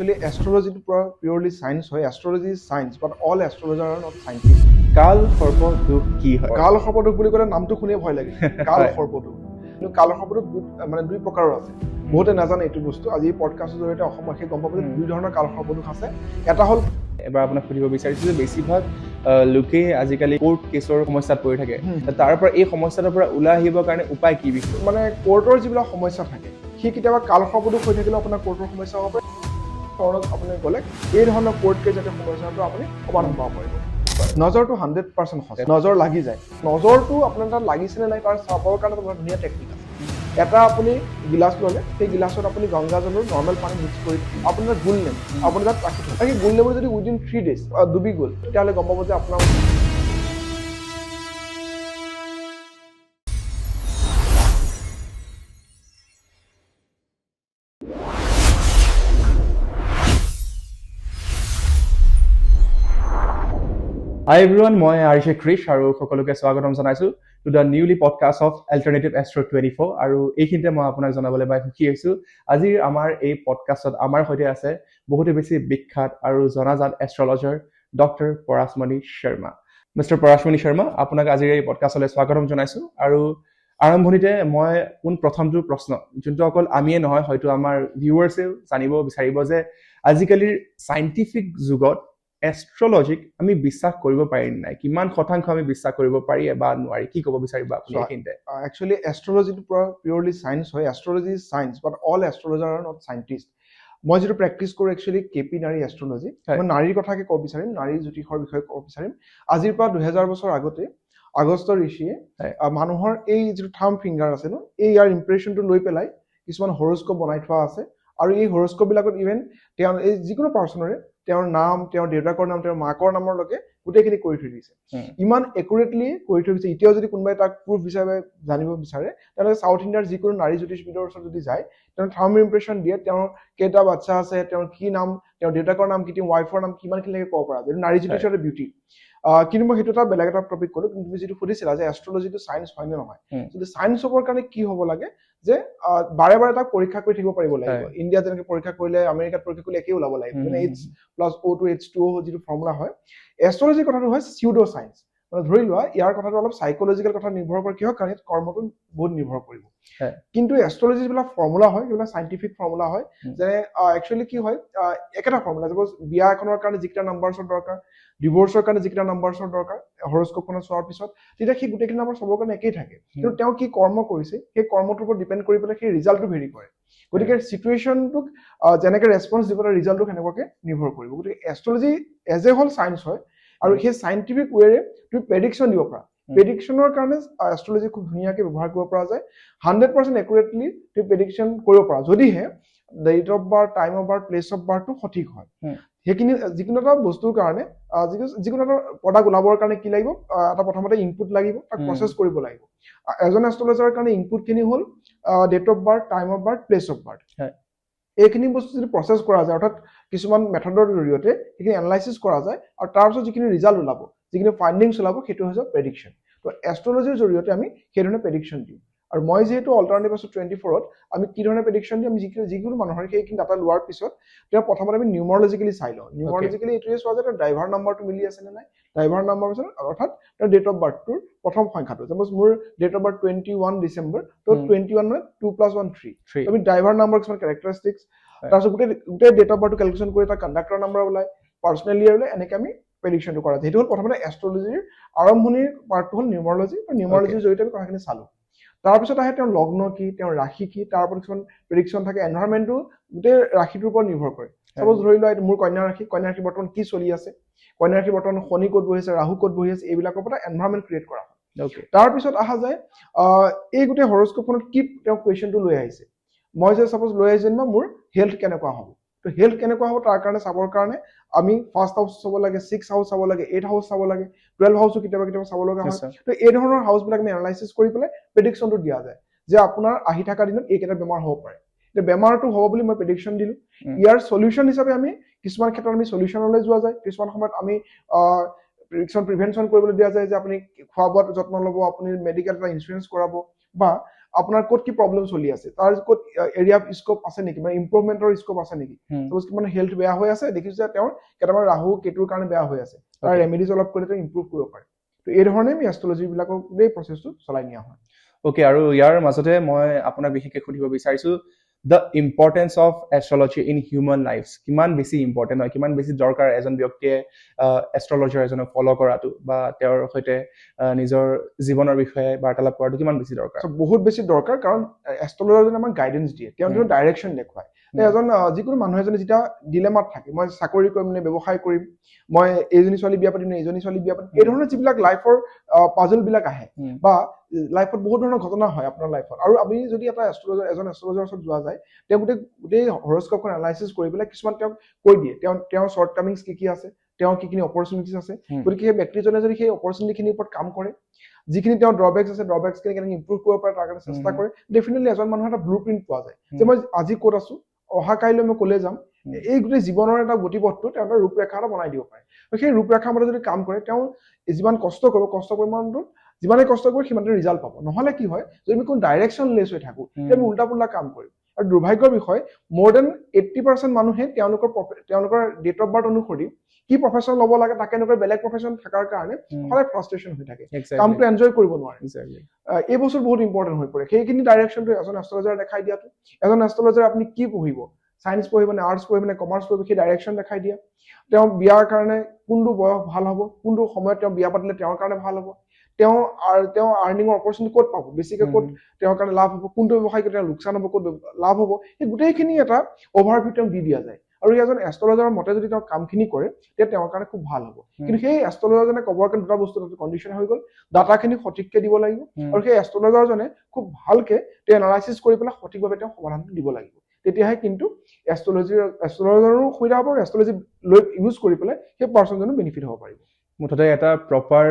Actually, astrology is purely science. Astrology is science, but all astrologers are not scientists. কাল সৰ্পদোষ কি হয়? কাল সৰ্পদোষ বুলি ক'লে নামটো শুনিয়ে ভয় লাগে। কাল সৰ্পদোষ। কিন্তু কাল সৰ্পদোষ মানে দুই প্ৰকাৰৰ আছে। বহুতে নাজানে এইটো বস্তু। আজি পডকাষ্টৰ জৰিয়তে অসমবাসীয়ে গম পাব যে দুই ধৰণৰ কাল সৰ্পদোষ আছে। এটা হ'ল এবাৰ আপোনাক সুধিব বিচাৰিছোঁ যে বেছিভাগ লোকে আজিকালি কোৰ্ট কেছৰ সমস্যাত পৰি থাকে। তাৰ পৰা এই সমস্যাটোৰ পৰা ওলাই আহিবৰ কাৰণে উপায় কি বিষয়? মানে কোৰ্টৰ যিবিলাক সমস্যা থাকে সি কেতিয়াবা কাল সৰ্পদোষ হৈ থাকিলেও আপোনাৰ কোৰ্টৰ সমস্যা হ'ব পাৰে। ধৰক আপুনি গ'লে এই ধৰণৰ কোৰ্ট কেছ যাতে সমস্যাটো আপুনি সমাধান পাব পাৰিব। নজৰটো 100% সঁচা। নজৰ লাগি যায়। নজৰটো আপোনাৰ তাত লাগিছেনে নাই তাৰ চাবৰ কাৰণে আপোনাৰ ধুনীয়া টেকনিক আছে। এটা আপুনি গিলাচ ল'লে সেই গিলাচত আপুনি গংগাজলৰ নৰ্মেল পানী মিক্স কৰি আপোনাৰ গোল নেম আপুনি তাত ৰাখি থ'ব। সেই গোল নেমুৰ যদি উইদিন 3 days ডুবি গ'ল তেতিয়াহ'লে গম পাব যে আপোনাৰ Hi everyone, মই আৰিশে ক্ৰিশ আৰু সকলোকে স্বাগতম জনাইছোঁ to the newly podcast of alternative astro 24 আৰু এইখিনিতে মই আপোনাক জনাবলৈ পাই সুখী হৈছোঁ। আজিৰ আমাৰ এই পডকাষ্টত আমাৰ সৈতে আছে বহুতে বেছি বিখ্যাত আৰু জনাজাত astrologer doctor Parashmoni Sharma. Mister Parashmoni Sharma, আপোনাক আজিৰ এই পডকাষ্টলৈ স্বাগতম জনাইছোঁ। আৰু আৰম্ভণিতে মই প্ৰথমটো প্ৰশ্ন যোনটো অকল আমিয়ে নহয় হয়তো আমাৰ ভিউৱাৰ্ছেও জানিব বিচাৰিব যে আজিকালিৰ চাইণ্টিফিক যুগত এষ্ট্ৰলজিক আমি বিশ্বাস কৰিব পাৰিম নাই, কিমান শতাংশ আমি বিশ্বাস কৰিব পাৰি বা নোৱাৰি, কি ক'ব বিচাৰিব আপুনি এইখিনিতে? Actually, astrology is purely science. Astrology is science, but all astrologers are not scientists. মই যেটো প্ৰেক্টিছ কৰো একচুয়ালি কেপি নাৰী এষ্ট্ৰলজি। মই নাৰীৰ কথাকে ক'ব বিচাৰিম, নাৰী জ্যোতিষৰ বিষয়ে ক'ব বিচাৰিম। আজিৰ পৰা 2000 বছৰ আগতে আগস্ত ঋষিয়ে মানুহৰ এই যেটো থাম্ব ফিংগাৰ আছে ন, এই ইয়াৰ ইমপ্ৰেশনটো লৈ পেলাই কিছুমান হৰস্কোপ বনাই থোৱা আছে। আৰু এই হৰস্কোপ বিলাকত ইভেন তেওঁৰ এই যিকোনো পাৰ্সনৰে তেওঁৰ নাম, তেওঁৰ দেউতাকৰ নাম, তেওঁৰ মাকৰ নামৰ লগে গোটেইখিনি কৰি থৈ দিছে। ইমান একুৰেটলি কৰি থৈ দিছে। এতিয়াও যদি কোনোবাই তাক প্ৰুফ হিচাপে জানিব বিচাৰে তেতিয়াহ'লে সাউথ ইণ্ডিয়াৰ যিকোনো নাৰী জ্যোতিষবিদৰ ওচৰত যদি যায় তেওঁ থাম্ব ইমপ্ৰেশন দিয়ে, তেওঁৰ কেইটা বাচ্চা আছে, তেওঁৰ কি নাম, তেওঁৰ দেউতাকৰ নাম কি, তেওঁৰ ৱাইফৰ নাম কিমানখিনিলৈকে ক'ব পৰা যায়। নাৰী জ্যোতিষৰ বিউটি। কিন্তু মই সেইটো এটা বেলেগ এটা টপিক ক'লো। কিন্তু তুমি যিটো সুধিছিলা যে এষ্ট্ৰলজিটো চায়েন্স হয় নে নহয়, যদি চায়েন্স হ'বৰ কাৰণে কি হ'ব লাগে যে বাৰে বাৰে তাক পৰীক্ষা কৰি থাকিব পাৰিব লাগিব। ইণ্ডিয়াত যেনেকৈ পৰীক্ষা কৰিলে আমেৰিকাত পৰীক্ষা কৰিলে একেই ওলাব লাগিব, মানে H+O2 H2O যিটো ফৰ্মুলা হয়। এষ্ট্ৰলজিৰ কথাটো হয় চিউডো চায়েন্স। মানে ধৰি লোৱা ইয়াৰ কথাটো অলপ সাইকোলজিকেল কথা নিৰ্ভৰ কৰে, কিহৰ কাৰণে কৰ্মটো বহুত নিৰ্ভৰ কৰিব। কিন্তু এষ্ট্ৰলজি যিবিলাক ফৰ্মুলা হয় সেইবিলাক সাইন্টিফিক ফৰ্মুলা হয়। যে একচুয়ালি কি হয় একেটা ফৰ্মুলা, সাপোজ বিয়া এখনৰ কাৰণে যিকেইটা নাম্বাৰছৰ দৰকাৰ, ডিভোৰ্সৰ কাৰণে যিকেইটা নাম্বাৰছৰ দৰকাৰ, হৰস্কোপখনত চোৱাৰ পিছত তেতিয়া সেই গোটেইখিনি নাম্বাৰ চবৰ কাৰণে একেই থাকে। কিন্তু তেওঁ কি কৰ্ম কৰিছে সেই কৰ্মটোৰ ওপৰত ডিপেণ্ড কৰি পেলাই সেই ৰিজাল্টটো ভেৰি কৰে। গতিকে সিচুৱেশ্যনটোক যেনেকৈ ৰেছপন্স দিব পেলাই ৰিজাল্টটো সেনেকুৱাকৈ নিৰ্ভৰ কৰিব। গতিকে astrology as a whole science হয় আৰু সেই সাইন্টিফিক ৱেৰে তুমি প্ৰেডিকশ্যন দিব পাৰা। প্ৰেডিকশ্যনৰ কাৰণে এষ্ট্ৰলজি খুব ধুনীয়াকৈ ব্যৱহাৰ কৰিব পৰা যায়। 100% একুৰেটলি তুমি প্ৰেডিকশ্যন কৰিব পাৰা যদিহে date of birth, time of birth, place of বাৰ্থটো সঠিক হয়। সেইখিনি যিকোনো এটা বস্তুৰ কাৰণে যিকোনো এটা প্ৰডাক্ট ওলাবৰ কাৰণে কি লাগিব, এটা প্ৰথমতে ইনপুট লাগিব, তাক প্ৰচেছ কৰিব লাগিব। এজন এষ্ট্ৰলজাৰৰ কাৰণে ইনপুটখিনি হ'ল date of birth, time of birth, place of birth. এইখিনি বস্তু যদি প্ৰচেছ কৰা যায়, অৰ্থাৎ কিছুমান মেথডৰ জৰিয়তে সেইখিনি এনালাইচিছ কৰা যায় আৰু তাৰপিছত যিখিনি ৰিজাল্ট ওলাব, যিখিনি ফাইণ্ডিংছ ওলাব, সেইটো হৈছে প্ৰেডিকশ্যন। তো এষ্ট্ৰলজিৰ জৰিয়তে আমি সেইধৰণে প্ৰেডিকশ্যন দিওঁ। আৰু মই যিহেতু অল্টাৰনেটিভ এষ্ট্ৰ 24ত আমি কি ধৰণে প্ৰেডিকশ্যন দিওঁ, আমি যিকোনো মানুহৰ সেইখিনি ডাটা লোৱাৰ পিছত তেওঁ প্ৰথমতে আমি নিউমৰলজিকেলি চাই লওঁ। নিউমৰলজিকেলি এইটোৱে চোৱা যায় ড্ৰাইভাৰ নাম্বাৰটো মিলি আছে নে নাই। ড্ৰাইভাৰ নাম্বাৰ পিছত অৰ্থাৎ তেওঁৰ ডেট অফ বাৰ্থটোৰ প্ৰথম সংখ্যাটো, সাপোজ মোৰ ডেট অফ বাৰ্থ 21 ডিচেম্বৰ, তো 21 মানে 2+1 3। আমি ড্ৰাইভাৰ নাম্বাৰ কিছুমান কেৰেক্টাৰিষ্টিক্স, তাৰপিছত গোটেই ডেট অফ বাৰ্থটো কেলকুলেশ্যন কৰি তাৰ কণ্ডাক্টৰ নাম্বাৰ ওলাই, পাৰ্চনেল ইয়াৰ ওলাই, এনেকৈ আমি প্ৰেডিকশ্যনটো কৰা যায়। সেইটো হ'ল প্ৰথমতে এষ্ট্ৰলজিৰ আৰম্ভণিৰ পাৰ্টটো হ'ল নিউমৰলজি। আৰু নিউমৰলজিৰ জৰিয়তে আমি কথাখিনি চালোঁ। তাৰপিছত আহে তেওঁৰ লগ্ন কি, তেওঁৰ ৰাশি কি, তাৰ ওপৰত কিছুমান প্ৰেডিকশ্যন থাকে। এনভাইৰনমেণ্টটো গোটেই ৰাশিটোৰ ওপৰত নিৰ্ভৰ কৰে। সাপোজ ধৰি লোৱা মোৰ কন্যা ৰাশি বৰ্তমান কি চলি আছে, কন্যা ৰাশি বৰ্তমান শনি ক'ত বহি আছে, ৰাহু ক'ত বহি আছে, এইবিলাকৰ পৰা এনভাইৰনমেণ্ট ক্ৰিয়েট কৰা হয়। তাৰপিছত অহা যায় এই গোটেই হৰস্কোপখনত কি তেওঁ কুৱেশ্যনটো লৈ আহিছে। মই যে সাপোজ লৈ আহিছোঁ যেনিবা মোৰ হেল্থ কেনেকুৱা হ'ব, তো হেল্থ কেনেকুৱা হ'ব তাৰ কাৰণে চাবৰ কাৰণে আমি ফাৰ্ষ্ট হাউচ চাব লাগে, 6 হাউচ চাব লাগে, 8 হাউচ চাব লাগে, 12 হাউচো কেতিয়াবা চাব লগা হয়। তো এই ধৰণৰ হাউচবিলাক আমি এনালাইচিছ কৰি পেলাই প্ৰেডিকশ্যনটো দিয়া যায় যে আপোনাৰ আহি থকা দিনত এইকেইটা বেমাৰ হ'ব পাৰে। এতিয়া বেমাৰটো হ'ব বুলি মই প্ৰেডিকশ্যন দিলোঁ। ইয়াৰ সলিউশ্যন হিচাপে আমি কিছুমান ক্ষেত্ৰত আমি সলিউশ্যনলৈ যোৱা যায়, কিছুমান সময়ত আমি প্ৰিভেনশ্যন কৰিবলৈ দিয়া যায় যে আপুনি খোৱা বোৱাত যত্ন ল'ব, আপুনি মেডিকেল এটা ইঞ্চুৰেঞ্চ কৰাব, বা আপোনাৰ ক'ত কি প্ৰব্লেম চলি আছে, তাৰ ক'ত এৰিয়া অফ স্কোপ আছে নেকি, মানে ইম্প্ৰুভমেণ্টৰ স্কোপ আছে নেকি। চাপোজ কিমান হেল্থ বেয়া হৈ আছে, দেখিছো যে তেওঁৰ কেইটামান ৰাহু কেতুৰ কাৰণে বেয়া হৈ আছে, তাৰ ৰেমেডিজ অলপ কৰি তেওঁ ইম্প্ৰুভ কৰিব পাৰে। তো এই ধৰণে আমি এষ্ট্ৰলজি বিলাকৰ এই প্ৰচেছটো চলাই নিয়া হয়। অ'কে, আৰু ইয়াৰ মাজতে মই আপোনাক বিশেষকৈ সুধিব বিচাৰিছো the importance of astrology in human life কিমান বেছি ইম্পৰ্টেণ্ট হয়, কিমান বেছি দৰকাৰ এজন ব্যক্তিয়ে এষ্ট্ৰলজাৰ এজনক ফ'ল' কৰাটো বা তেওঁৰ সৈতে নিজৰ জীৱনৰ বিষয়ে বাৰ্তালাপ কৰাটো কিমান বেছি দৰকাৰ? বহুত বেছি দৰকাৰ, কাৰণ এষ্ট্ৰলজাৰজনে আমাক গাইডেঞ্চ দিয়ে, তেওঁ ডাইৰেকশ্যন দেখুৱায়। এজন যিকোনো মানুহ এজনে যেতিয়া ডিলেমাত থাকে, মই চাকৰি কৰিম নে ব্যৱসায় কৰিম, মই এইজনী ছোৱালী বিয়া পাতিম নে এইজনী ছোৱালী বিয়া পাতিম, এই ধৰণৰ যিবিলাক লাইফৰ পাজল বিলাক আহে বা লাইফত বহুত ধৰণৰ ঘটনা হয় আপোনাৰ লাইফত, আৰু আপুনি যদি এজন এষ্ট্ৰলজাৰৰ ওচৰত যোৱা যায়, তেওঁ গোটেই হৰস্কোপখন এনালাইচিছ কৰি পেলাই কিছুমান তেওঁক কৈ দিয়ে, তেওঁৰ শ্বৰ্ট কামিংছ কি আছে, তেওঁৰ কি অপৰচুনিটিজ আছে। গতিকে সেই ব্যক্তিজনে যদি সেই অপৰচুনিটিখিনিৰ ওপৰত কাম কৰে, যিখিনি তেওঁৰ ড্ৰবেক্স আছে, ড্ৰবেক্সখিনি কেনেকৈ ইম্প্ৰুভ কৰিব পাৰে তাৰ কাৰণে চেষ্টা কৰে, ডেফিনেটলি এজন মানুহৰ এটা ব্লু প্ৰিণ্ট পোৱা যায় যে মই আজি ক'ত আছো, অহা কাইলৈ মই ক'লে যাম, এই গোটেই জীৱনৰ এটা গতিপথটো তেওঁ এটা ৰূপৰেখা এটা বনাই দিব পাৰে। সেই ৰূপৰেখা মতে যদি কাম কৰে, তেওঁ যিমান কষ্ট কৰিব, কষ্ট পৰিমাণটো যিমানে কষ্ট কৰিব সিমানে ৰিজাল্ট পাব। নহ'লে কি হয়, যদি আমি কোনো ডাইৰেকশ্যন লেছ হৈ থাকো, তেতিয়া আমি উল্টা পুল্টা কাম কৰিম। আৰু দুৰ্ভাগ্যৰ বিষয়, মোৰ দেন 80% মানুহে তেওঁলোকৰ ডেট অফ বাৰ্থ অনুসৰি কি প্ৰফেশ্যন ল'ব লাগে তাকে এনেকৈ বেলেগ প্ৰফেশ্যন থকাৰ কাৰণে সদায় ফ্ৰাষ্ট্ৰেশ্যন হৈ থাকে, কামটো এনজয় কৰিব নোৱাৰে। এই বস্তু বহুত ইম্পৰ্টেণ্ট হৈ পৰে। সেইখিনি ডাইৰেকশ্যনটো এজন এষ্ট্ৰলজাৰ দেখাই দিয়াটো, এজন এষ্ট্ৰলজাৰ আপুনি কি পঢ়িব, চায়েন্স পঢ়িব নে আৰ্টছ পঢ়িব নে কমাৰ্চ পঢ়িব, সেই ডাইৰেকশ্যন দেখাই দিয়া। তেওঁ বিয়াৰ কাৰণে কোনটো বয়স ভাল হ'ব, কোনটো সময়ত তেওঁ বিয়া পাতিলে তেওঁৰ কাৰণে ভাল হ'ব, তেওঁ আৰ্নিঙৰ অপৰচুনিটি ক'ত পাব, বেছিকৈ ক'ত তেওঁৰ কাৰণে লাভ হ'ব, কোনটো ব্যৱসায় তেওঁ লোকচান হ'ব, ক'ত লাভ হ'ব, সেই গোটেইখিনি এটা অভাৰভিউ তেওঁক দি দিয়া যায়। আৰু এজন এষ্ট্ৰলজাৰৰ মতে যদি তেওঁ কামখিনি কৰে, তেতিয়া তেওঁৰ কাৰণে খুব ভাল হ'ব। কিন্তু সেই এষ্ট্ৰলজাৰজনে ক'বৰ কাৰণে দুটা বস্তু কণ্ডিশ্যন হৈ গ'ল, ডাটাখিনি সঠিককৈ দিব লাগিব, আৰু সেই এষ্ট্ৰলজাৰজনে খুব ভালকৈ তেওঁ এনালাইচিছ কৰি পেলাই সঠিকভাৱে তেওঁ সমাধানটো দিব লাগিব। তেতিয়াহে কিন্তু এষ্ট্ৰলজাৰো সুবিধা হ'ব, আৰু এষ্ট্ৰলজি লৈ ইউজ কৰি পেলাই সেই পাৰ্চনজনো বেনিফিট হ'ব পাৰিব। মুঠতে এটা প্ৰপাৰ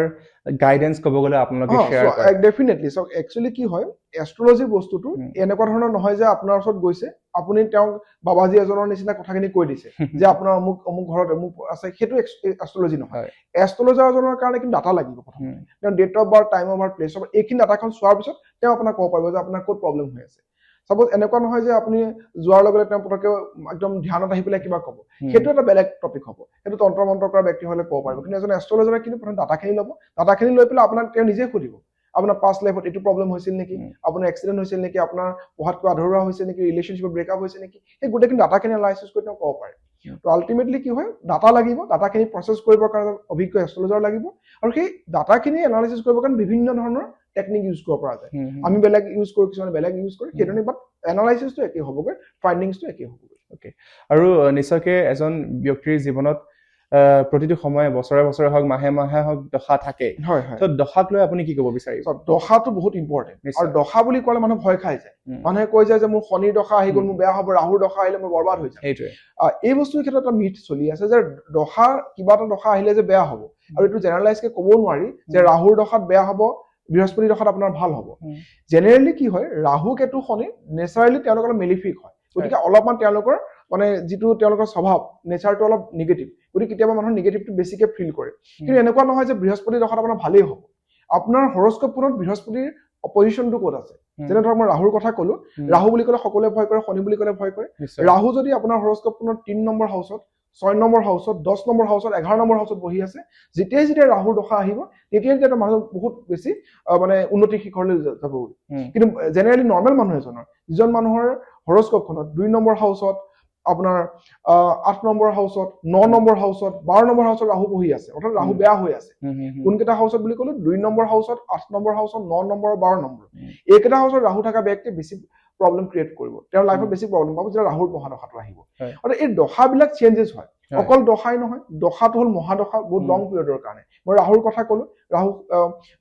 গাইডেন্স ক'ব গ'লে আপোনালোকে শ্বেয়াৰ কৰে। ডেফিনেটলি। চাওক, একচুৱেলি কি হয়, এষ্ট্ৰলজি বস্তুটো এনেকুৱা ধৰণৰ নহয় যে আপোনাৰ ওচৰত গৈছে, আপুনি তেওঁক বাবাজী এজনৰ নিচিনা কথাখিনি কৈ দিছে যে আপোনাৰ অমুক ঘৰত অমুক আছে, সেইটো এষ্ট্ৰলজি নহয়। এষ্ট্ৰলজাৰজনৰ কাৰণে কিন্তু ডাটা লাগিব। প্ৰথমে তেওঁ date of birth, time of birth, place of birth, এইখিনি ডাটাখন চোৱাৰ পিছত তেওঁ আপোনাক ক'ব পাৰিব যে আপোনাৰ ক'ত প্ৰব্লেম হৈ আছে। চাপোজ এনেকুৱা নহয় যে আপুনি যোৱাৰ লগে লগে তেওঁ পটককে একদম ধ্যানত আহি পেলাই কিবা ক'ব, সেইটো এটা বেলেগ টপিক হ'ব, সেইটো তন্ত্ৰ মন্ত্ৰ কৰা ব্যক্তি হ'লে ক'ব পাৰিব। কিন্তু এজন এষ্ট্ৰলজাৰে কিন্তু প্ৰথম ডাটাখিনি ল'ব, ডাটাখিনি লৈ পেলাই আপোনাক তেওঁ নিজে সুধিব, আপোনাৰ পাষ্ট লাইফত এইটো প্ৰব্লেম হৈছিল নেকি, আপোনাৰ এক্সিডেণ্ট হৈছিল নেকি, আপোনাৰ পঢ়াত কিবা আধৰুৱা হৈছে নেকি, ৰিলেশ্যনশ্বিপত ব্ৰেকআপ হৈছে নেকি, সেই গোটেইখিনি ডাটাখিনি এনালাইচিছ কৰি তেওঁ ক'ব পাৰে। তো আল্টিমেটলি কি হয়, ডাটা লাগিব, ডাটাখিনি প্ৰচেছ কৰিবৰ কাৰণে অভিজ্ঞ এষ্ট্ৰলজাৰ লাগিব, আৰু সেই ডাটাখিনি এনালাইচিছ কৰিবৰ কাৰণে বিভিন্ন ধৰণৰ টেকনিক ইউজ কৰিব পৰা যায়। আমি বেলেগ ইউজ কৰোঁ, কিছুমানে বেলেগ ইউজ কৰে, সেইধৰণে বাট এনালাইচিছটো একেই হ'বগৈ, ফাইণ্ডিংছটো একেই হ'বগৈ। অ'কে, আৰু নিশ্চয়কৈ এজন ব্যক্তিৰ জীৱনত প্ৰতিটো সময়ে বছৰে বছৰে হওক, মাহে মাহে হওক, দশা থাকে। তো দশাক লৈ আপুনি কি ক'ব বিচাৰিব? দশাটো বহুত ইম্পৰ্টেণ্ট, আৰু দশা বুলি ক'লে মানুহ ভয় খাই যায়। মানুহে কৈ যায় যে মোৰ শনিৰ দশা আহি গ'ল, মোৰ বেয়া হ'ব, ৰাহুৰ দশা আহিলে মই বৰবাদ হৈ যাম। এই বস্তুৰ ক্ষেত্ৰত এটা মিথ চলি আছে যে দশা, কিবা এটা দশা আহিলে যে বেয়া হ'ব, আৰু এইটো জেনেৰেলাইজকে ক'বও নোৱাৰি যে ৰাহুৰ দশাত বেয়া হ'ব, বৃহস্পতি দশাত আপোনাৰ ভাল হ'ব। জেনেৰেলি কি হয়, ৰাহু কেতু শনি নেচাৰেলি তেওঁলোকৰ মেলিফিক হয়, গতিকে অলপমান তেওঁলোকৰ মানে যিটো তেওঁলোকৰ স্বভাৱ, নেচাৰটো অলপ নিগেটিভ, গতিকে কেতিয়াবা মানুহৰ নিগেটিভটো বেছিকৈ ফিল কৰে। কিন্তু এনেকুৱা নহয় যে বৃহস্পতি দশাত আপোনাৰ ভালেই হ'ব। আপোনাৰ হৰস্কোপখনত বৃহস্পতিৰ পজিশ্যনটো ক'ত আছে, যেনে ধৰক মই ৰাহুৰ কথা ক'লো, ৰাহু বুলি ক'লে সকলোৱে ভয় কৰে, শনি বুলি ক'লে ভয় কৰে। ৰাহু যদি আপোনাৰ হৰস্কোপখনত 3 নম্বৰ হাউচত, 6 নম্বৰ হাউচত, 10 নম্বৰ হাউচত, 11 নম্বৰ হাউচত বহি আছে, যেতিয়াই ৰাহুৰ দশা আহিব, তেতিয়াই মানুহ বহুত বেছি মানে উন্নতিৰ শিখৰলৈ যাব। কিন্তু জেনেৰেলি নৰ্মেল মানুহ এজনৰ, যিজন মানুহৰ হৰস্কোপখনত 2 নম্বৰ হাউচত, আপোনাৰ 8 নম্বৰ হাউচত, 9 নম্বৰ হাউচত, 12 নম্বৰ হাউচত ৰাহু বহি আছে, অৰ্থাৎ ৰাহু বেয়া হৈ আছে। কোনকেইটা হাউচত বুলি ক'লো, 2 নম্বৰ হাউচত, 8 নম্বৰ হাউচত, 9 নম্বৰ, 12 নম্বৰ, এইকেইটা হাউচত ৰাহু থকা ব্যক্তিয়ে বেছি প্ৰব্লেম ক্ৰিয়েট কৰিব, তেওঁৰ লাইফত বেছি প্ৰব্লেম পাব যেতিয়া ৰাহুৰ মহাদশাটো আহিব। অৰ্থাৎ এই দশাবিলাক চেঞ্জেছ হয়, অকল দশাই নহয়, দশাটো হ'ল মহাদশা, বহুত লং পিৰিয়ডৰ কাৰণে। মই ৰাহুৰ কথা ক'লো, ৰাহু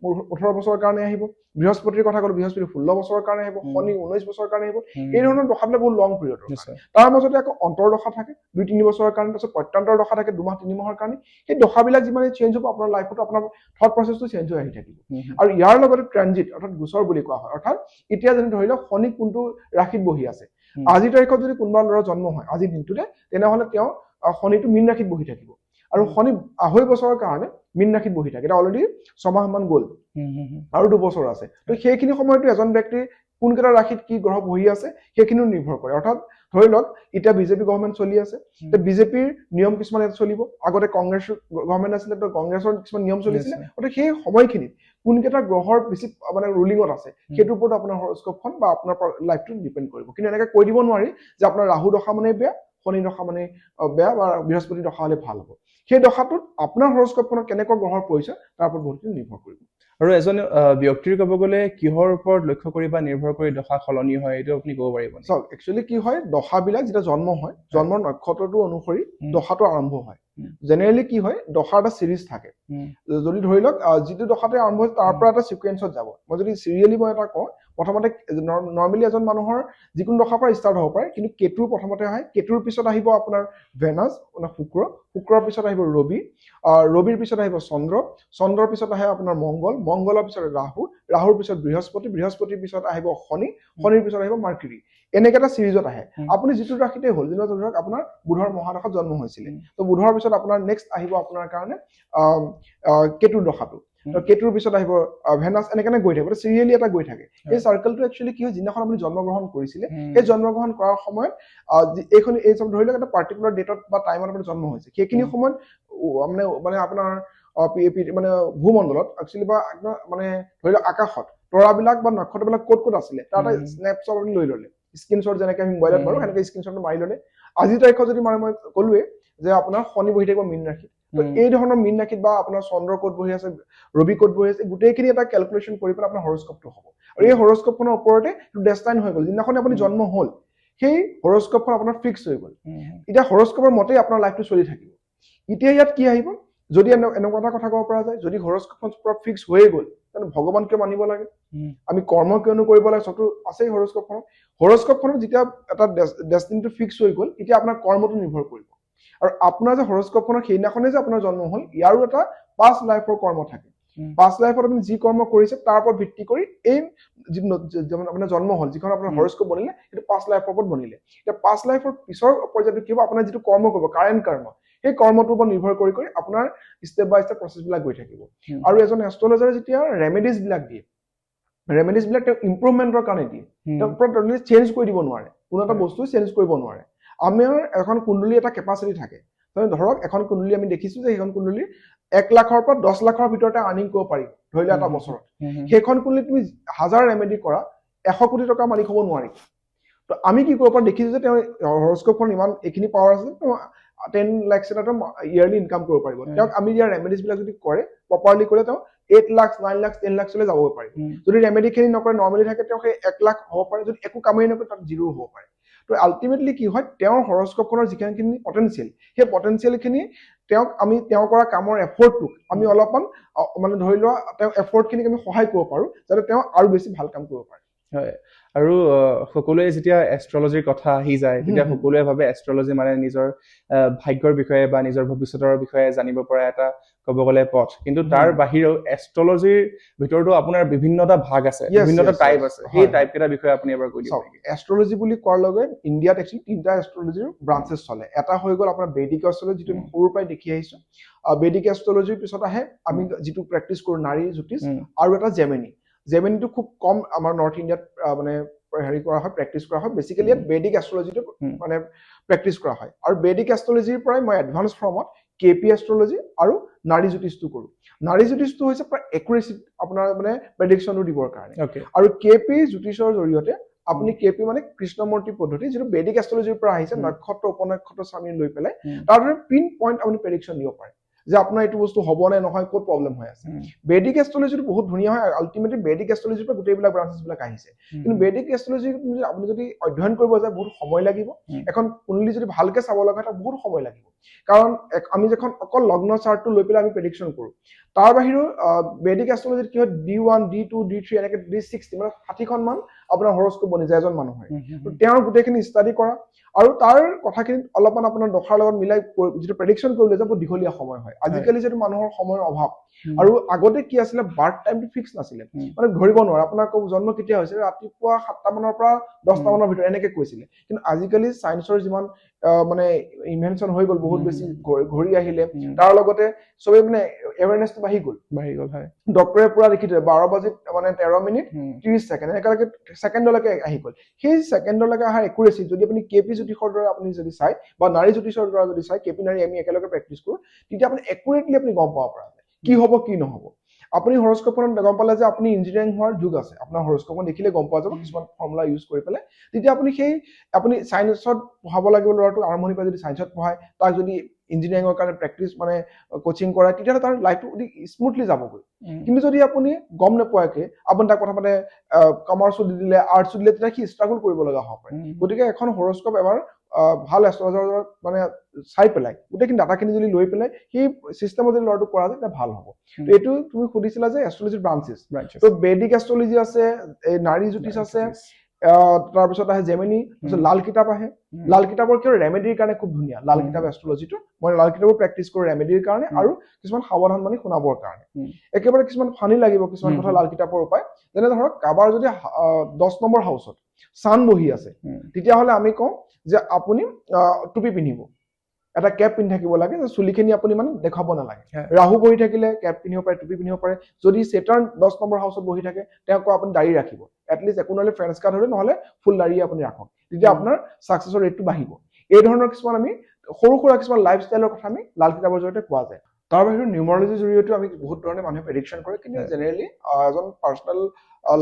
মোৰ 18 বছৰৰ কাৰণে আহিব, বৃহস্পতিৰ কথা ক'লো, বৃহস্পতি 16 বছৰৰ কাৰণে আহিব, শনি 19 বছৰৰ কাৰণে আহিব। এই ধৰণৰ দশাবিলাক বহুত লং পিৰিয়ডৰ কাৰণে। তাৰ মাজতে আকৌ অন্তৰ্দশা থাকে 2-3 বছৰৰ কাৰণে, তাৰপিছত প্ৰত্যন্তৰ দশা থাকে 2 মাহ 3 মাহৰ কাৰণে। সেই দশাবিলাক যিমানে চেঞ্জ হ'ব, আপোনাৰ লাইফতো আপোনাৰ থট প্ৰচেছটো চেঞ্জ হৈ আহি থাকিব। আৰু ইয়াৰ লগতে ট্ৰানজিট, অৰ্থাৎ গোচৰ বুলি কোৱা হয়, অৰ্থাৎ এতিয়া যেনে ধৰি লওক শনি কোনটো ৰাশিত বহি আছে, আজিৰ তাৰিখত যদি কোনোবা ল'ৰা জন্ম হয় আজিৰ দিনটোতে, তেনেহ'লে তেওঁ শনিটো মীন ৰাশিত বহি থাকিব, আৰু শনি 2.5 বছৰৰ কাৰণে মীন ৰাশিত বহি থাকে। এটা অলৰেডি 6 মাহ মান গ'ল, আৰু 2 বছৰ আছে। তো সেইখিনি সময়তো এজন ব্যক্তিৰ কোনকেইটা ৰাশিত কি গ্ৰহ বহি আছে সেইখিনিও নিৰ্ভৰ কৰে অৰ্থাৎ ধৰি লওক এতিয়া বিজেপি গভৰ্ণমেণ্ট চলি আছে বিজেপিৰ নিয়ম কিছুমান ইয়াত চলিব আগতে কংগ্ৰেছ গভৰ্ণমেণ্ট আছিলে তো কংগ্ৰেছৰ কিছুমান নিয়ম চলিছিলে অৰ্থাৎ সেই সময়খিনিত কোনকেইটা গ্ৰহৰ বেছি মানে ৰুলিঙত আছে সেইটোৰ ওপৰত আপোনাৰ হৰস্কোপখন বা আপোনাৰ লাইফটো ডিপেণ্ড কৰিব কিন্তু এনেকৈ কৈ দিব নোৱাৰি যে আপোনাৰ ৰাহু দশা মানে বেয়া শনি দশা মানে বেয়া বা বৃহস্পতি দশা হলে ভাল হ'ব সেই দশাটোত আপোনাৰ হৰস্কোপখনত কেনেকুৱা গ্ৰহৰ পৰিচয় তাৰ ওপৰত বহুতখিনি নিৰ্ভৰ কৰিব আৰু এজন ব্যক্তিৰ ক'ব গ'লে কিহৰ ওপৰত লক্ষ্য কৰি বা নিৰ্ভৰ কৰি দশা সলনি হয় এইটো আপুনি ক'ব পাৰিব চাওক একচুৱেলি কি হয় দশাবিলাক যেতিয়া জন্ম হয় জন্মৰ নক্ষত্ৰটো অনুসৰি দশাটো আৰম্ভ হয় জেনেৰেলি কি হয় দশাৰ এটা চিৰিজ থাকে যদি ধৰি লওক যিটো দশাতে আৰম্ভ হয় তাৰ পৰা এটা সিকুৱেন্সত যাব মই যদি চিৰিয়েলি মই এটা কওঁ প্ৰথমতে নৰ্মেলি এজন মানুহৰ যিকোনো দশাৰ পৰা ষ্টাৰ্ট হ'ব পাৰে কিন্তু কেতুৰ প্ৰথমতে আহে কেতুৰ পিছত আহিব আপোনাৰ ভেনাছ মানে শুক্ৰৰ পিছত আহিব ৰবি ৰবিৰ পিছত আহিব চন্দ্ৰৰ পিছত আহে আপোনাৰ মংগলৰ পিছত ৰাহুৰ পিছত বৃহস্পতিৰ পিছত আহিব শনিৰ পিছত আহিব মাৰ্কুৰী এনেকে এটা চিৰিজত আহে আপুনি যিটো ৰাশিতে হ'ল যেনে ধৰক আপোনাৰ বুধৰ মহাদশাত জন্ম হৈছিলে তো বুধৰ পিছত আপোনাৰ নেক্সট আহিব আপোনাৰ কাৰণে কেতুৰ দশাটো কেতুৰ পিছত আহিব ভেনাছ এনেকে গৈ থাকিব চিৰিয়েলি এটা গৈ থাকে এই চাৰ্কেলটো একচুৱেলি কি হয় যিদিনাখন আপুনি জন্মগ্ৰহণ কৰিছিলে সেই জন্মগ্ৰহণ কৰাৰ সময়ত এই চব ধৰি লওক এটা পাৰ্টিকুলাৰ ডেটত বা টাইমত আপোনাৰ জন্ম হৈছে সেইখিনি সময়ত মানে আপোনাৰ মানে ভূমণ্ডলত একচুৱেলি বা মানে ধৰি লওক আকাশত তৰাবিলাক বা নক্ষত্ৰবিলাক ক'ত আছিলে তাৰ এটা স্নেপশ্বট আপুনি লৈ ল'লে স্ক্ৰীনশ্বট যেনেকে আমি মোবাইলত মাৰো সেনেকে স্ক্ৰীনশ্বটটো মাৰি ল'লে আজিৰ তাৰিখত যদি মানে মই ক'লোৱে যে আপোনাৰ শনি বহি থাকিব মীন ৰাশিত এই ধৰণৰ মীন ৰাশিত বা আপোনাৰ চন্দ্ৰ ক'ত বহি আছে ৰবি ক'ত বহি আছে গোটেইখিনি এটা কেলকুলেশ্যন কৰি পেলাই আপোনাৰ হৰস্কোপটো হ'ব আৰু এই হৰস্কোপখনৰ ওপৰতে ডেষ্টাইন হৈ গ'ল যিদিনাখন আপুনি জন্ম হ'ল সেই হৰস্কোপখন আপোনাৰ ফিক্স হৈ গ'ল এতিয়া হৰস্কোপৰ মতেই আপোনাৰ লাইফটো চলি থাকিব এতিয়া ইয়াত কি আহিব যদি এনেকুৱা এটা কথা ক'ব পৰা যায় যদি হৰস্কোপখন পুৰা ফিক্স হৈয়ে গ'ল তেনে ভগৱান কিয় মানিব লাগে আমি কৰ্ম কিয়নো কৰিব লাগে চবটো আছেই হৰস্কোপখনত যেতিয়া এটা ডেষ্টিনিটো ফিক্স হৈ গ'ল এতিয়া আপোনাৰ কৰ্মটো নিৰ্ভৰ কৰিব আৰু আপোনাৰ যে হৰস্কোপখনৰ সেইদিনাখনে যে আপোনাৰ জন্ম হ'ল ইয়াৰো এটা পাষ্ট লাইফৰ কৰ্ম থাকে পাষ্ট লাইফত আপুনি যি কৰ্ম কৰিছে তাৰ ওপৰত ভিত্তি কৰি এই আপোনাৰ জন্ম হ'ল যিখন আপোনাৰ হৰস্কোপ বনিলে সেইটো পাষ্ট লাইফৰ ওপৰত বনিলে এতিয়া পাষ্ট লাইফৰ পিছৰ পৰ্যায়টো কি হ'ব আপোনাৰ যিটো কৰ্ম কৰিব কাৰেণ্ট কৰ্ম সেই কৰ্মটোৰ ওপৰত নিৰ্ভৰ কৰি আপোনাৰ ষ্টেপ বাই ষ্টেপ প্ৰচেছবিলাক গৈ থাকিব আৰু এজন এষ্ট্ৰলজাৰে যেতিয়া ৰেমেডিজবিলাক দিয়ে ৰেমেডিজবিলাক তেওঁ ইম্প্ৰুভমেণ্টৰ কাৰণে দিয়ে তেওঁ ট'টেলি চেঞ্জ কৰি দিব নোৱাৰে কোনো এটা বস্তু চেঞ্জ কৰিব নোৱাৰে আমাৰ এখন কুণ্ডলী এটা কেপাচিটি থাকে ধৰক এখন কুণ্ডলী আমি দেখিছো যে সেইখন কুণ্ডলী 1 লাখৰ পৰা 10 লাখৰ ভিতৰতে আৰ্নিং কৰিব পাৰি ধৰি লোৱা এটা বছৰত সেইখন কুণ্ডলী তুমি 1000 ৰেমেডি কৰা 100 কোটি টকা মালিক হ'ব নোৱাৰি তো আমি কি কৰিব পাৰোঁ দেখিছো যে তেওঁ হৰস্কোপখন ইমান এইখিনি পাৱাৰ আছে 10 লাখ এটা ইয়াৰলি ইনকাম কৰিব পাৰিব তেওঁক আমি ইয়াৰ ৰেমেডিজবিলাক যদি কৰে প্ৰপাৰলি কৰে তেওঁ 8 লাখ 9 লাখ 10 লাখ চলে যাব পাৰে যদি ৰেমেডিখিনি নকৰে নৰ্মেলি থাকে তেওঁ সেই 1 লাখ হ'ব পাৰে যদি একো কামেই নকৰে তাত জিৰো হ'ব পাৰে তো আল্টিমেটলি কি হয় তেওঁৰ হৰস্কোপখনৰ যিখিনি পটেনচিয়েল সেই পটেনচিয়েলখিনি তেওঁ কৰা কামৰ এফৰ্টটোক আমি অলপমান মানে ধৰি লোৱা তেওঁ এফৰ্টখিনিক আমি সহায় কৰিব পাৰোঁ যাতে তেওঁ আৰু বেছি ভাল কাম কৰিব পাৰে হয় আৰু সকলোৱে যেতিয়া এষ্ট্ৰলজিৰ কথা আহি যায় তেতিয়া সকলোৱে ভাবে এষ্ট্ৰলজি মানে নিজৰ ভাগ্যৰ বিষয়ে বা নিজৰ ভৱিষ্যতৰ বিষয়ে জানিব পৰা এটা ক'ব গ'লে পথ কিন্তু তাৰ বাহিৰেও এষ্ট্ৰলজিৰ ভিতৰতো আপোনাৰ বিভিন্নটা ভাগ আছে বিভিন্নটা টাইপ আছে সেই টাইপ কেইটা বিষয়ে আপুনি এবাৰ কৈ দিব এষ্ট্ৰলজি বুলি কোৱাৰ লগে ইণ্ডিয়াত একচুৱেলি 3টা এষ্ট্ৰলজিৰ ব্ৰাঞ্চেছ চলে এটা হৈ গ'ল আপোনাৰ বেদিক এষ্ট্ৰলজি যিটো আমি সৰুৰ পৰাই দেখি আহিছো বেদিক এষ্ট্ৰলজিৰ পিছত আহে আমি যিটো প্ৰেক্টিছ কৰোঁ নাৰী জ্যোতিষ আৰু এটা জেমিনিটো খুব কম আমাৰ নৰ্থ ইণ্ডিয়াত মানে হেৰি কৰা হয় প্ৰেক্টিছ কৰা হয় বেসিক্যালি ইয়াত বেদিক এষ্ট্ৰলজিটো মানে প্ৰেক্টিছ কৰা হয় আৰু বেদিক এষ্ট্ৰলজিৰ পৰাই মই এডভান্স ফৰ্মত কেপি এষ্ট্ৰলজি আৰু নাৰী জ্যোতিষটো কৰোঁ নাৰী জ্যোতিষটো হৈছে প্ৰায় একুৰেচি আপোনাৰ মানে প্ৰেডিকশ্যনটো দিবৰ কাৰণে আৰু কেপি জ্যোতিষৰ জৰিয়তে আপুনি কেপি মানে কৃষ্ণমূৰ্তি পদ্ধতি যিটো বেদিক এষ্ট্ৰলজিৰ পৰা আহিছে নক্ষত্ৰ উপনক্ষত্ৰ চামি লৈ পেলাই তাৰ দৰে পিন পইণ্ট আপুনি প্ৰেডিকশ্যন দিব পাৰে যে আপোনাৰ এইটো বস্তু হ'ব নে নহয় ক'ত প্ৰব্লেম হৈ আছে বেদিক এষ্ট্ৰলজিটো বহুত ধুনীয়া হয় আল্টিমেটলি বেদিক এষ্ট্ৰলজিৰ পৰা গোটেইবিলাক ব্ৰাঞ্চেছবিলাক আহিছে কিন্তু বেদিক এষ্ট্ৰলজি আপুনি যদি অধ্যয়ন কৰিব যায় বহুত সময় লাগিব এখন কুণ্ডলী যদি ভালকে চাব লগা হয় বহুত সময় লাগিব কাৰণ আমি যখন অকল লগ্ন চাৰ্টটো লৈ পেলাই আমি প্ৰেডিকশ্যন কৰোঁ তাৰ বাহিৰেও বেদিক এষ্ট্ৰলজিত কি হয় D1 D2 D3 এনেকে D60 মানে 60খন মান আপোনাৰ হৰস্কোপ বনি যায় এজন মানুহৰ তেওঁৰ গোটেইখিনি ষ্টাডি কৰা আৰু তাৰ কথাখিনি অলপমান আপোনাৰ দশাৰ লগত মিলাই যিটো প্ৰেডিকশ্যন কৰিবলৈ যাব দীঘলীয়া সময় হয় আজিকালি যেটো মানুহৰ সময়ৰ অভাৱ আৰু আগতে কি আছিলে বাৰ্থ টাইমটো ফিক্স নাছিলে মানে ধৰিব নোৱাৰে আপোনাৰ জন্ম কেতিয়া হৈছে ৰাতিপুৱা 7টা মানৰ পৰা 10টা মানৰ ভিতৰত এনেকে কৈছিলে কিন্তু আজিকালি সায়েন্সৰ যিমান মানে ইনভেনশন হৈ গ'ল বহুত বেছি ঘূৰি আহিলে তাৰ লগতে চবেই মানে এৱেৰনেছটো বাঢ়ি গ'ল হয় ডক্টৰে পুৰা লিখি দিয়ে 12 বাজিত মানে 13 মিনিট 30 ছেকেণ্ড একেলগে ছেকেণ্ডলৈকে আহি গ'ল সেই ছেকেণ্ডলৈকে অহা একুৰেচি যদি আপুনি কেপি জ্যোতিষৰ দৰে আপুনি যদি চাই বা নাৰী জ্যোতিষৰ দৰে যদি চাই কেপি নাৰী আমি একেলগে প্ৰেক্টিচ কৰোঁ তেতিয়া আপুনি একুৰেটলি আপুনি গম পাব পৰা যায় কি হ'ব কি নহ'ব আপুনি হৰস্কোপত গম পালে যে আপুনি ইঞ্জিনিয়াৰিং হোৱাৰ যুগ আছে আপোনাৰ হৰস্কোপত দেখিলে গম পোৱা যাব কিছুমান ফৰ্মুলা ইউজ কৰি পেলাই তেতিয়া আপুনি চায়েন্সত পঢ়াব লাগিব ল'ৰাটোক আৰম্ভণিৰ পৰা যদি চায়েন্সত পঢ়ায় তাক যদি ইঞ্জিনিয়াৰিঙৰ কাৰণে প্ৰেক্টিচ মানে কোচিং কৰায় তেতিয়াহ'লে তাৰ লাইফটো অতি স্মুথলি যাবগৈ কিন্তু যদি আপুনি গম নোপোৱাকৈ আপুনি তাক প্ৰথমতে কমাৰ্চো দি দিলে আৰ্টছো দিলে তেতিয়া সি ষ্ট্ৰাগল কৰিব লগা হ'ব পাৰে গতিকে এখন হৰস্কোপ এবাৰ ভাল এষ্ট্ৰলজাৰৰ মানে চাই পেলাই গোটেইখিনি ডাটাখিনি যদি লৈ পেলাই সেই চিষ্টেমত যদি ল'ৰাটো কৰা যায় তেতিয়া ভাল হ'ব এইটো তুমি সুধিছিলা যে এষ্ট্ৰলজিৰ ব্ৰাঞ্চেছ তো বেদিক এষ্ট্ৰলজি আছে এই নাৰী জ্যোতিষ আছে তাৰপিছত আহে জেমিনি তাৰপিছত লাল কিতাপ আহে লাল কিতাপৰ কিয় ৰেমেডিৰ কাৰণে খুব ধুনীয়া লাল কিতাপ এষ্ট্ৰলজিটো মই লাল কিতাপৰ প্ৰেক্টিচ কৰোঁ ৰেমেডিৰ কাৰণে আৰু কিছুমান সাৱধান মানে শুনাবৰ কাৰণে একেবাৰে কিছুমান ফানি লাগিব কিছুমান কথা লাল কিতাপৰ উপায় যেনে ধৰক কাবাৰ যদি 10 নম্বৰ হাউচত চান বহি আছে তেতিয়াহ'লে আমি কওঁ যে আপুনি টুপি পিন্ধিব এটা কেপ পিন্ধি থাকিব লাগে যে চুলিখিনি আপুনি মানে দেখাব নালাগে ৰাহু বহি থাকিলে কেপ পিন্ধিব পাৰে টুপি পিন্ধিব পাৰে যদি সেটাৰ্ণ 10 নম্বৰ হাউচত বহি থাকে তেওঁক আপুনি দাড়ি ৰাখিব এটলিষ্ট একো নহ'লে ফ্ৰেঞ্চ কাট হ'লে নহ'লে ফুল দাড়ি আপুনি ৰাখক তেতিয়া আপোনাৰ ছাকচেছৰ ৰেটটো বাঢ়িব এই ধৰণৰ কিছুমান আমি সৰু সুৰা কিছুমান লাইফষ্টাইলৰ কথা আমি লাল কিতাপৰ জৰিয়তে কোৱা যায় তাৰ বাহিৰে নিউমাৰলজিৰ জৰিয়তে আমি বহুত ধৰণে মানুহে প্ৰেডিকশ্যন কৰে কিন্তু জেনেৰেলি এজন পাৰ্চনেল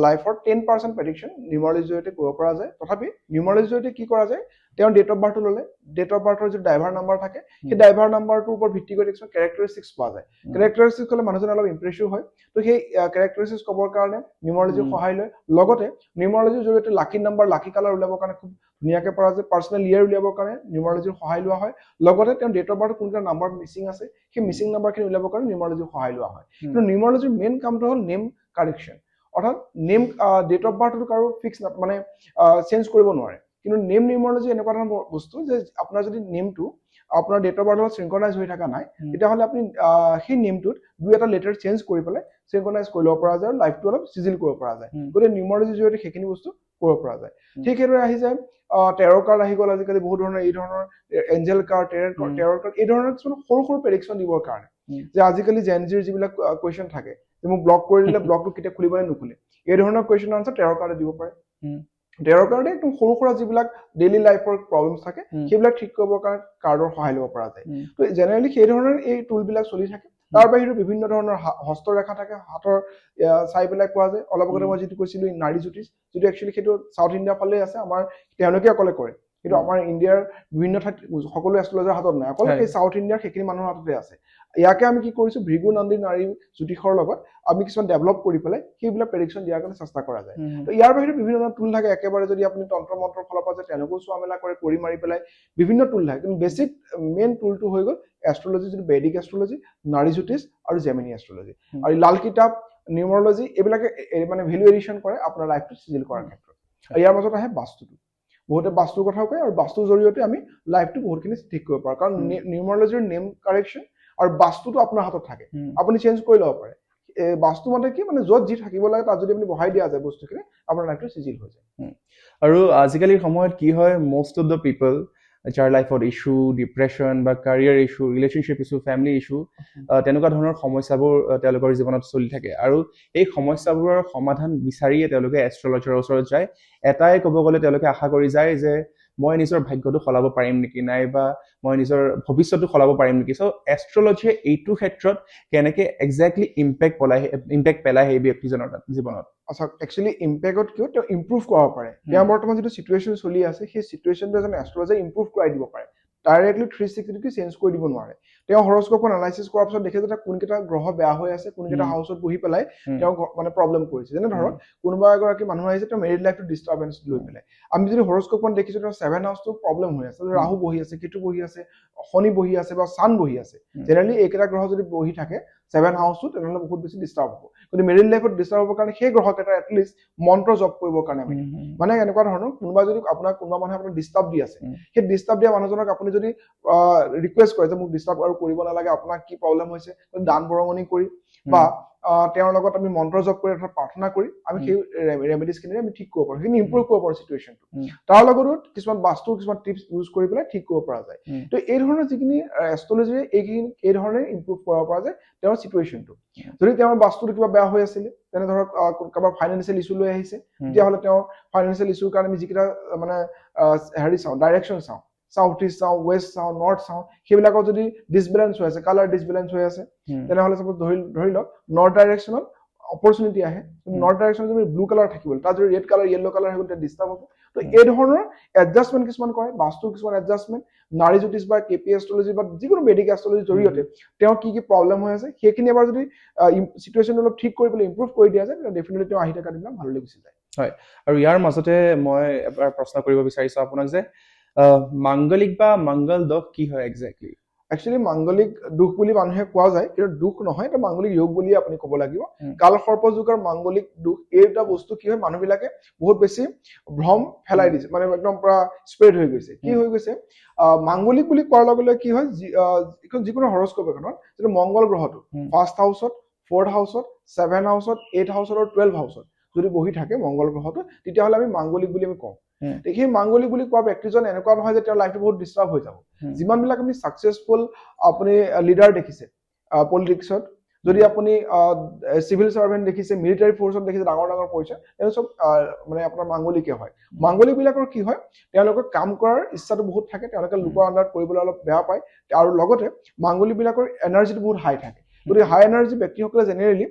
লাইফৰ 10% প্ৰেডিকশ্যন নিউমাৰলজিৰ জৰিয়তে কৰিব পৰা যায় তথাপি নিউমাৰলজিৰ জৰিয়তে কি কৰা যায় তেওঁৰ ডেট অফ বাৰ্থটো ল'লে ডেট অফ বাৰ্থৰ যদি ড্ৰাইভাৰ নাম্বাৰ থাকে সেই ড্ৰাইভাৰ নাম্বাৰটোৰ ওপৰত ভিত্তি কৰি কিছুমান কেৰেক্টাৰিষ্টিক্স পোৱা যায় কেৰেক্টাৰিষ্টিক্স হ'লে মানুহজন অলপ ইম্প্ৰেছিভ হয় তো সেই কেৰেক্টাৰিষ্টিক্স ক'বৰ কাৰণে নিউমাৰলজিৰ সহায় লয় লগতে নিউমাৰলজিৰ জৰিয়তে লাকি নাম্বাৰ লাকি কালাৰ উলিয়াবৰ কাৰণে খুব ধুনীয়াকৈ পৰা যায় পাৰ্চনেল ইয়েৰ উলিয়াবৰ কাৰণে নিউমাৰলজিৰ সহায় লোৱা হয় লগতে তেওঁৰ ডেট অফ বাৰ্থত কোনটা নাম্বাৰ মিচিং আছে সেই মিচিং নাম্বাৰখিনি উলিয়াবৰ কাৰণে নিউমাৰলজিৰ সহায় লোৱা হয় কিন্তু নিউমাৰলজিৰ মেইন কামটো হ'ল নেম কাৰেকশ্যন অৰ্থাৎ নেম ডেট অফ বাৰ্থটো কাৰো ফিক্স মানে চেঞ্জ কৰিব নোৱাৰে কিন্তু নেম নিউমাৰলজি এনেকুৱা ধৰণৰ বস্তু যে আপোনাৰ যদি নেমটো আপোনাৰ ডেট অফ বাৰ্থত সিনক্ৰনাইজ হৈ থকা নাই তেতিয়াহ'লে আপুনি সেই নেমটোত দুই এটা লেটাৰ চেঞ্জ কৰি পেলাই সিনক্ৰনাইজ কৰি ল'ব পৰা যায় আৰু লাইফটো অলপ চিজিল কৰিব পৰা যায় গতিকে নিউমাৰলজিৰ জৰিয়তে সেইখিনি বস্তু কৰিব পৰা যায় ঠিক সেইদৰে আহি যায় টেৰ কাৰ্ড আহি গ'ল আজিকালি বহুত ধৰণৰ এই ধৰণৰ এঞ্জেল কাৰ্ড টেৰ কাৰ্ড এই ধৰণৰ কিছুমান সৰু সৰু প্ৰেডিকশ্যন দিবৰ কাৰণে যে আজিকালি জেনজিৰ যিবিলাক কুৱেশ্যন থাকে যে মোক ব্লক কৰি দিলে ব্লকটো কেতিয়া খুলিব নে নুখুলে এই ধৰণৰ কুৱেশ্যন আনচাৰ টেৰ কাৰ্ডে দিব পাৰে টেৰ কাৰ্ডে একদম সৰু সুৰা যিবিলাক ডেইলি লাইফৰ প্ৰব্লেমছ থাকে সেইবিলাক ঠিক কৰিবৰ কাৰণে কাৰ্ডৰ সহায় ল'ব পৰা যায় তো জেনেৰেলি সেই ধৰণৰ এই টুলবিলাক চলি থাকে তাৰ বাহিৰেও বিভিন্ন ধৰণৰ হস্তৰেখা থাকে হাতৰ চাই পেলাই পোৱা যায় অলপ আগতে মই যিটো কৈছিলো নাৰী জ্যোতিষ যিটো একচুৱেলি সেইটো চাউথ ইণ্ডিয়াৰ ফালে আছে আমাৰ তেওঁলোকে অকলে কৰে কিন্তু আমাৰ ইণ্ডিয়াৰ বিভিন্ন ঠাইত সকলো এষ্ট্ৰলজাৰ হাতত নাই অকল এই চাউথ ইণ্ডিয়াৰ সেইখিনি মানুহৰ হাততে আছে ইয়াকে আমি কি কৰিছো ভৃগু নন্দী নাৰী জ্যোতিষৰ লগত আমি কিছুমান ডেভেলপ কৰি পেলাই সেইবিলাক প্ৰেডিকশ্যন দিয়াৰ কাৰণে চেষ্টা কৰা যায় তো ইয়াৰ বাহিৰে বিভিন্ন ধৰণৰ টুল থাকে একেবাৰে যদি আপুনি তন্ত্ৰ মন্ত্ৰৰ ফালৰ পৰা যে তেওঁলোকেও চোৱা মেলা কৰি মাৰি পেলাই বিভিন্ন টুল থাকে কিন্তু বেছিক মেইন টুলটো হৈ গ'ল এষ্ট্ৰলজি যিটো বেদিক এষ্ট্ৰলজি নাৰী জ্যোতিষ আৰু জেমিনি এষ্ট্ৰলজি আৰু লাল কিতাপ নিউমাৰলজি এইবিলাকে মানে ভেলু এডিশ্যন কৰে আপোনাৰ লাইফটো চিজিল কৰাৰ ক্ষেত্ৰত আৰু ইয়াৰ মাজত আহে বাস্তুটো বহুতে বাস্তুৰ কথাও কয় আৰু বাস্তুৰ জৰিয়তে আমি লাইফটো বহুতখিনি ঠিক কৰিব পাৰোঁ কাৰণ নিউমাৰলজিৰ নেম কাৰেকশ্যন আৰু বাস্তুটো আপোনাৰ হাতত থাকে আপুনি চেঞ্জ কৰি ল'ব পাৰে বাস্তু মতে কি মানে য'ত যি থাকিব লাগে তাত যদি আপুনি বহাই দিয়া যায় বস্তুখিনি আপোনাৰ লাইফটো চিজিল হৈ যায় আৰু আজিকালিৰ সময়ত কি হয় মষ্ট অফ দ্য পিপল যাৰ লাইফত ইছ্যু ডিপ্ৰেশ্যন বা কাৰিয়াৰ issue relationship issue family issue তেনেকুৱা ধৰণৰ সমস্যাবোৰ তেওঁলোকৰ জীৱনত চলি থাকে আৰু এই সমস্যাবোৰৰ সমাধান বিচাৰিয়ে তেওঁলোকে এষ্ট্ৰলজাৰৰ ওচৰত যায় এটাই ক'ব গ'লে তেওঁলোকে আশা কৰি যায় যে মই নিজৰ ভাগ্যটো সলাব পাৰিম নেকি নাইবা মই নিজৰ ভৱিষ্যতটো সলাব পাৰিম নেকি চ' এষ্ট্ৰলজিয়ে এইটো ক্ষেত্ৰত কেনেকৈ একজেক্টলি ইম্পেক্ট পেলায় সেই ব্যক্তিজনৰ জীৱনত আচ্ছা একচুৱেলি ইম্পেক্টত কিয় তেওঁ ইম্প্ৰুভ কৰাব পাৰে তেওঁ বৰ্তমান যিটো চিটুৱেশ্যন চলি আছে সেই চিটুৱেশ্যনটো এজন এষ্ট্ৰলজাৰে ইম্প্ৰুভ কৰাই দিব পাৰে ডাইৰেক্টলি 360 চেঞ্জ কৰি দিব নোৱাৰে তেওঁ হৰস্কোপ এনালাইচিছ কৰাৰ পিছত দেখে যে কোনকেইটা গ্ৰহ বেয়া হৈ আছে কোনকেইটা হাউচত বহি পেলাই তেওঁ মানে প্ৰব্লেম কৰিছে যেনে ধৰক কোনোবা এগৰাকী মানুহ আহিছে তেওঁ মেৰিড লাইফটো ডিষ্টাৰ্বেঞ্চ লৈ পেলাই আমি যদি হৰস্কোপত দেখিছোঁ তেওঁ 7 হাউচটো প্ৰব্লেম হৈ আছে ৰাহু বহি আছে কেতু বহি আছে শনি বহি আছে বা চান বহি আছে জেনেৰেলি এইকেইটা গ্ৰহ যদি বহি থাকে 7 হাউচটো তেনেহ'লে বহুত বেছি ডিষ্টাৰ্ব হ'ব কিন্তু মেৰিড লাইফত ডিষ্টাৰ্ব হ'বৰ কাৰণে সেই গ্ৰহকেইটা এটলিষ্ট মন্ত্ৰ জপ কৰিবৰ কাৰণে আমি মানে এনেকুৱা ধৰণৰ কোনোবা যদি আপোনাৰ কোনোবা মানুহে আপোনাক ডিষ্টাৰ্ব দি আছে সেই ডিষ্টাৰ্ব দিয়া মানুহজনক আপুনি যদি ৰিকুৱেষ্ট কৰে যে মোক ডিষ্টাৰ্ব আৰু কৰিব নালাগে আপোনাক কি প্ৰব্লেম হৈছে দান বৰঙণি কৰি বা তেওঁৰ লগত আমি মন্ত্ৰ জপ কৰি অথবা প্ৰাৰ্থনা কৰি আমি সেই ৰেমেডিজখিনি আমি ঠিক কৰিব পাৰোঁ, সেইখিনি ইম্প্ৰুভ কৰিব পাৰোঁ চিটুৱেশ্যনটো। তাৰ লগতো কিছুমান বাস্তুৰ কিছুমান টিপছ ইউজ কৰি পেলাই ঠিক কৰিব পৰা যায়। তো এই ধৰণৰ যিখিনি এষ্ট্ৰলজিয়ে এই ধৰণে ইম্প্ৰুভ কৰিব পৰা যায় তেওঁৰ চিটুৱেশ্যনটো। যদি তেওঁৰ বাস্তুটো কিবা বেয়া হৈ আছিলে, তেনে ধৰক কাৰোবাৰ ফাইনেন্সিয়েল ইছ্যু লৈ আহিছে, তেতিয়াহ'লে তেওঁৰ ফাইনেন্সিয়েল ইছ্যুৰ কাৰণে আমি যিকেইটা মানে হেৰি চাওঁ, ডাইৰেকশ্যন চাওঁ, সাউথ ইষ্ট চাওঁ, ৱেষ্ট চাওঁ, নৰ্থ চাওঁ, সেইবিলাকত যদি ডিছবেলেঞ্চ হৈ আছে, কালাৰ ডিছবেলেঞ্চ হৈ আছে, তেনেহ'লে চাপোজ ধৰি লওক নৰ্থ ডাইৰেকশ্যনত অপৰচুনিটি আহে, নৰ্থ ডাইৰেকশ্যনত যদি ব্লু কালাৰ থাকিব, তাত যদি ৰেড কালাৰ য়েল্ল' কালাৰ হৈ গ'ল তেতিয়া ডিষ্টাৰ্ব হ'ব। তো এই ধৰণৰ এডজাষ্টমেণ্ট কিছুমান কৰে, বাস্তুৰ কিছুমান এডজাষ্টমেণ্ট, নাৰী জ্যোতিষ বা কেপি এষ্ট্ৰলজি বা যিকোনো বেদিক এষ্ট্ৰলজিৰ জৰিয়তে তেওঁৰ কি প্ৰব্লেম হৈ আছে সেইখিনি এবাৰ যদি চিটুৱেশ্যন অলপ ঠিক কৰি পেলাই ইম্প্ৰুভ কৰি দিয়া যায়, তেতিয়া ডেফিনেটলি তেওঁ আহি থকা দিনবিলাক ভাললৈ গুচি যায়। হয়, আৰু ইয়াৰ মাজতে মই এবাৰ প্ৰশ্ন কৰিব বিচাৰিছোঁ আপোনাক যে মাংগলিক বা মংগল দোষ কি হয় একজেক্টলি? একচুৱেলি মাংগলিক দুখ বুলি মানুহে কোৱা যায়, কিন্তু দুখ নহয়, এটা মাংগলিক য়োগ বুলিয়ে আপুনি ক'ব লাগিব। কাল সৰ্পযোগ আৰু মাংগলিক দুখ এই দুটা বস্তু কি হয়, মানুহবিলাকে বহুত বেছি ভ্ৰম ফেলাই দিছে, মানে একদম পুৰা স্প্ৰেড হৈ গৈছে। কি হৈ গৈছে, মাংগলিক বুলি কোৱাৰ লগে লগে কি হয়, যিকোনো হৰস্কোপ এখনত যিটো মংগল গ্ৰহটো ফাৰ্ষ্ট হাউচত, ফ'ৰ্থ হাউচত, 7 হাউচত, 8 হাউচত আৰু 12 হাউচত যদি বহি থাকে মংগল গ্ৰহটো, তেতিয়াহ'লে আমি মাংগলিক বুলি আমি কওঁ। সেই মাংগলিক বুলি কোৱা ব্যক্তিজন এনেকুৱা নহয় যে তেওঁৰ লাইফটো বহুত ডিষ্টাৰ্ব হৈ যাব। যিমানবিলাক আপুনি ছাকচেছফুল আপুনি লিডাৰ দেখিছে পলিটিক্সত, যদি আপুনি চিভিল চাৰ্ভেণ্ট দেখিছে, মিলিটাৰী ফ'ৰ্চত দেখিছে, ডাঙৰ ডাঙৰ পজিশ্যন, তেওঁ চব মানে আপোনাৰ মাংগলিকে হয়। মাংগলিকবিলাকৰ কি হয়, তেওঁলোকৰ কাম কৰাৰ ইচ্ছাটো বহুত থাকে, তেওঁলোকে লোকৰ আণ্ডাৰত কৰিবলৈ অলপ বেয়া পায়, আৰু লগতে মাংগলিকবিলাকৰ এনাৰ্জিটো বহুত হাই থাকে। গতিকে হাই এনাৰ্জি ব্যক্তিসকলে জেনেৰেলি